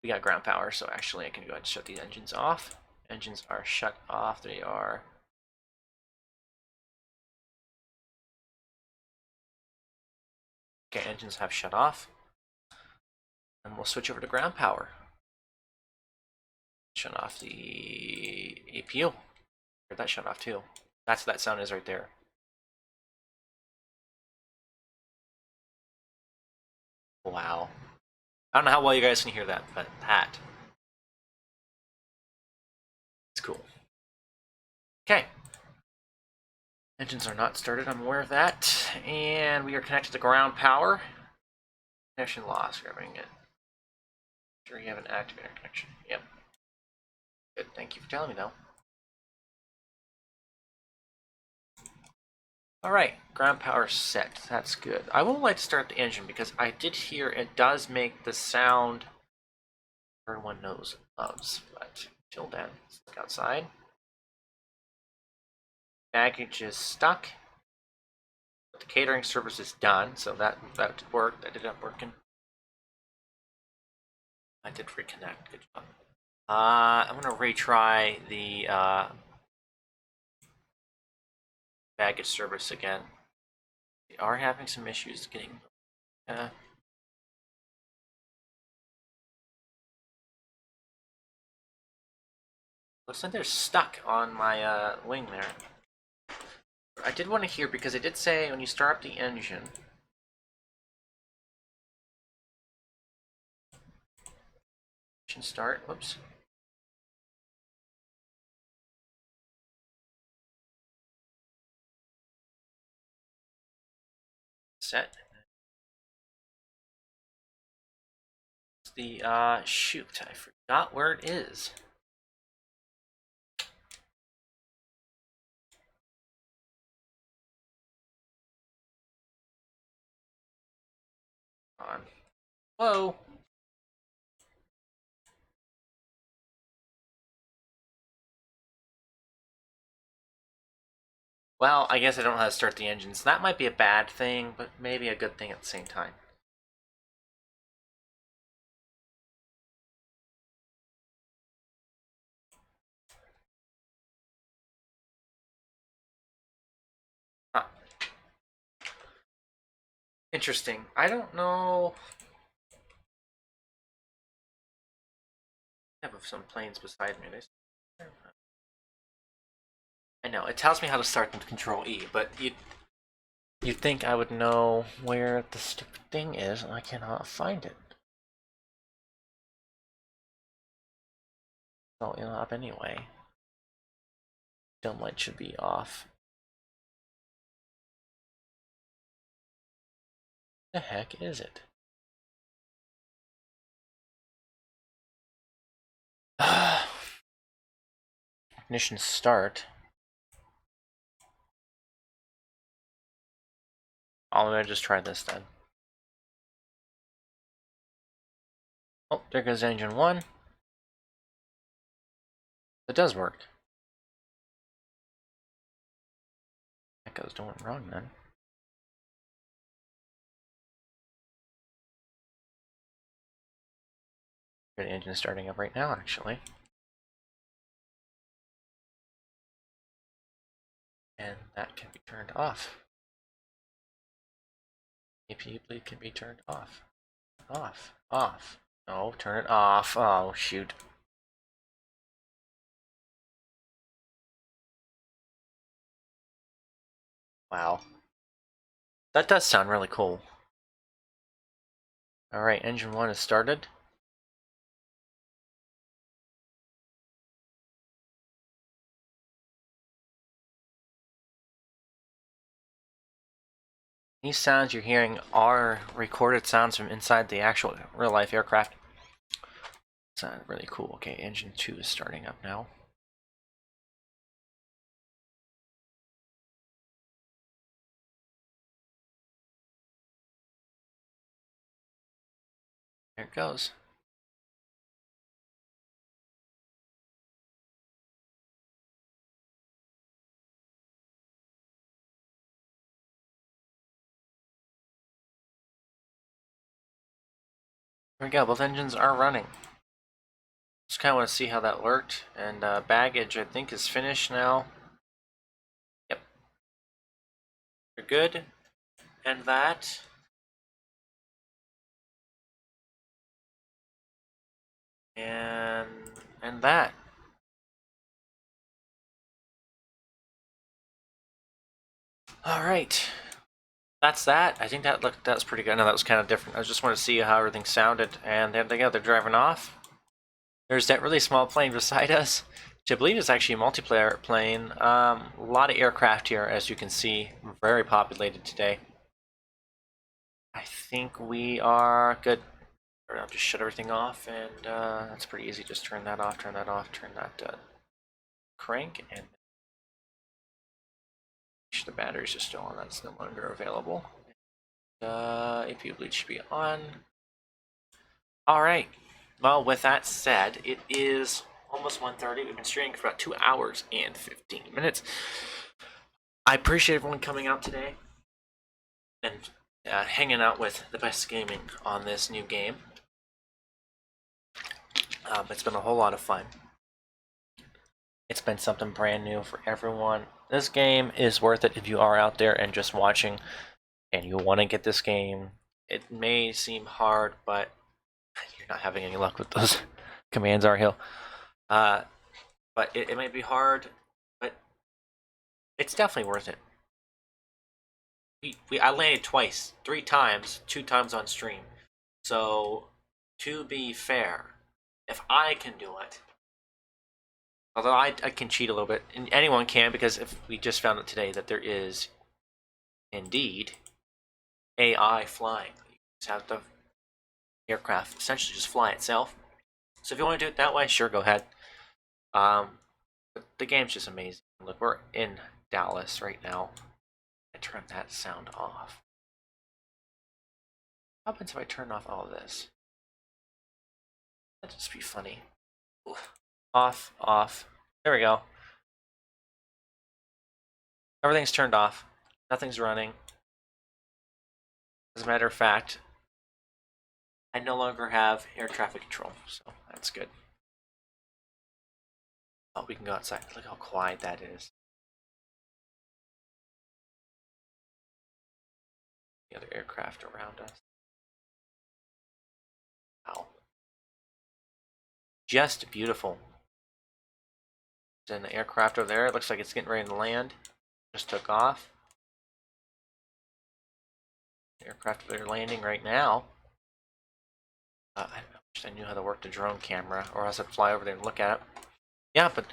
We got ground power, so actually I can go ahead and shut these engines off. Engines are shut off. They are. Okay, engines have shut off. And we'll switch over to ground power. Shut off the APU. Or that shut off too. That's what that sound is right there. Wow. I don't know how well you guys can hear that, but that. It's cool. Okay. Engines are not started, I'm aware of that. And we are connected to ground power. Connection lost, grabbing it. Sure you have an active interconnection. Yep. Good, thank you for telling me though. Alright, ground power set. That's good. I would like to start the engine because I did hear it does make the sound everyone knows and loves. But till then, let's look outside. Baggage is stuck. But the catering service is done, so that worked. That ended up working. I did reconnect. Good job. I'm gonna retry the baggage service again. We are having some issues getting. Looks like they're stuck on my wing there. I did want to hear because it did say when you start up the engine. Engine start. Whoops. Set. The shoot, I forgot where it is. on. Whoa. Well, I guess I don't know how to start the engines. That might be a bad thing, but maybe a good thing at the same time. Huh. Interesting. I don't know. I have some planes beside me. I know, it tells me how to start them with Control E, but you'd think I would know where the stupid thing is, and I cannot find it. So it'll up anyway. Dome light should be off. The heck is it? Ignition start. I'm gonna just try this then. Oh, there goes engine 1. It does work. That goes doing wrong then. The engine starting up right now, actually. And that can be turned off. APU bleed can be turned off. Off. Off. No, turn it off. Oh, shoot. Wow. That does sound really cool. Alright, engine 1 is started. These sounds you're hearing are recorded sounds from inside the actual real-life aircraft. Sound really cool. Okay, engine 2 is starting up now. There it goes. There we go, both engines are running. Just kind of want to see how that worked. And baggage, I think, is finished now. Yep. You're good. And that. And that. Alright. That's that. I think that was pretty good. No, that was kind of different. I just want to see how everything sounded. And there they go, they're driving off. There's that really small plane beside us, which I believe is actually a multiplayer plane. A lot of aircraft here, as you can see. Very populated today. I think we are good. I'll just shut everything off, and that's pretty easy. Just turn that off, turn that off, turn that crank, and the batteries are still on. That's no longer available. APU bleed should be on. All right. Well, with that said, it is almost 1:30. We've been streaming for about 2 hours and 15 minutes. I appreciate everyone coming out today and hanging out with the best gaming on this new game. It's been a whole lot of fun. It's been something brand new for everyone. This game is worth it if you are out there and just watching and you want to get this game. It may seem hard, but you're not having any luck with those commands, are you? But it may be hard, but it's definitely worth it. I landed twice, 3 times, 2 times on stream. So, to be fair, if I can do it, although I can cheat a little bit, and anyone can, because if we just found out today that there is indeed AI flying. You just have the aircraft essentially just fly itself. So if you want to do it that way, sure, go ahead. But the game's just amazing. Look, we're in Dallas right now. I turned that sound off. What happens if I turn off all of this? That'd just be funny. Ooh. Off, off. There we go. Everything's turned off. Nothing's running. As a matter of fact, I no longer have air traffic control, so that's good. Oh, we can go outside. Look how quiet that is. The other aircraft around us. Wow. Just beautiful. There's an aircraft over there. It looks like it's getting ready to land. Just took off. Aircraft over there landing right now. I wish I knew how to work the drone camera, or else I'd fly over there and look at it. Yeah, but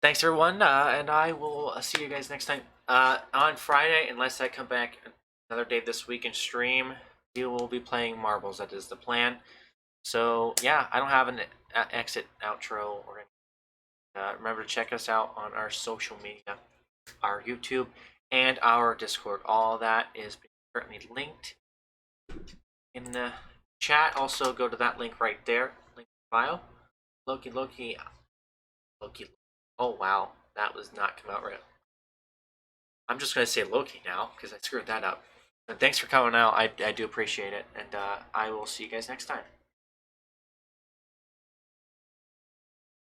thanks everyone, and I will see you guys next time. On Friday, unless I come back another day this week and stream, we will be playing marbles. That is the plan. So yeah, I don't have an exit outro or anything. Remember to check us out on our social media, our YouTube, and our Discord. All that is currently linked in the chat. Also, go to that link right there, link in the bio. Loki. Oh wow, that was not come out right. I'm just gonna say Loki now because I screwed that up. But thanks for coming out. I do appreciate it, and I will see you guys next time.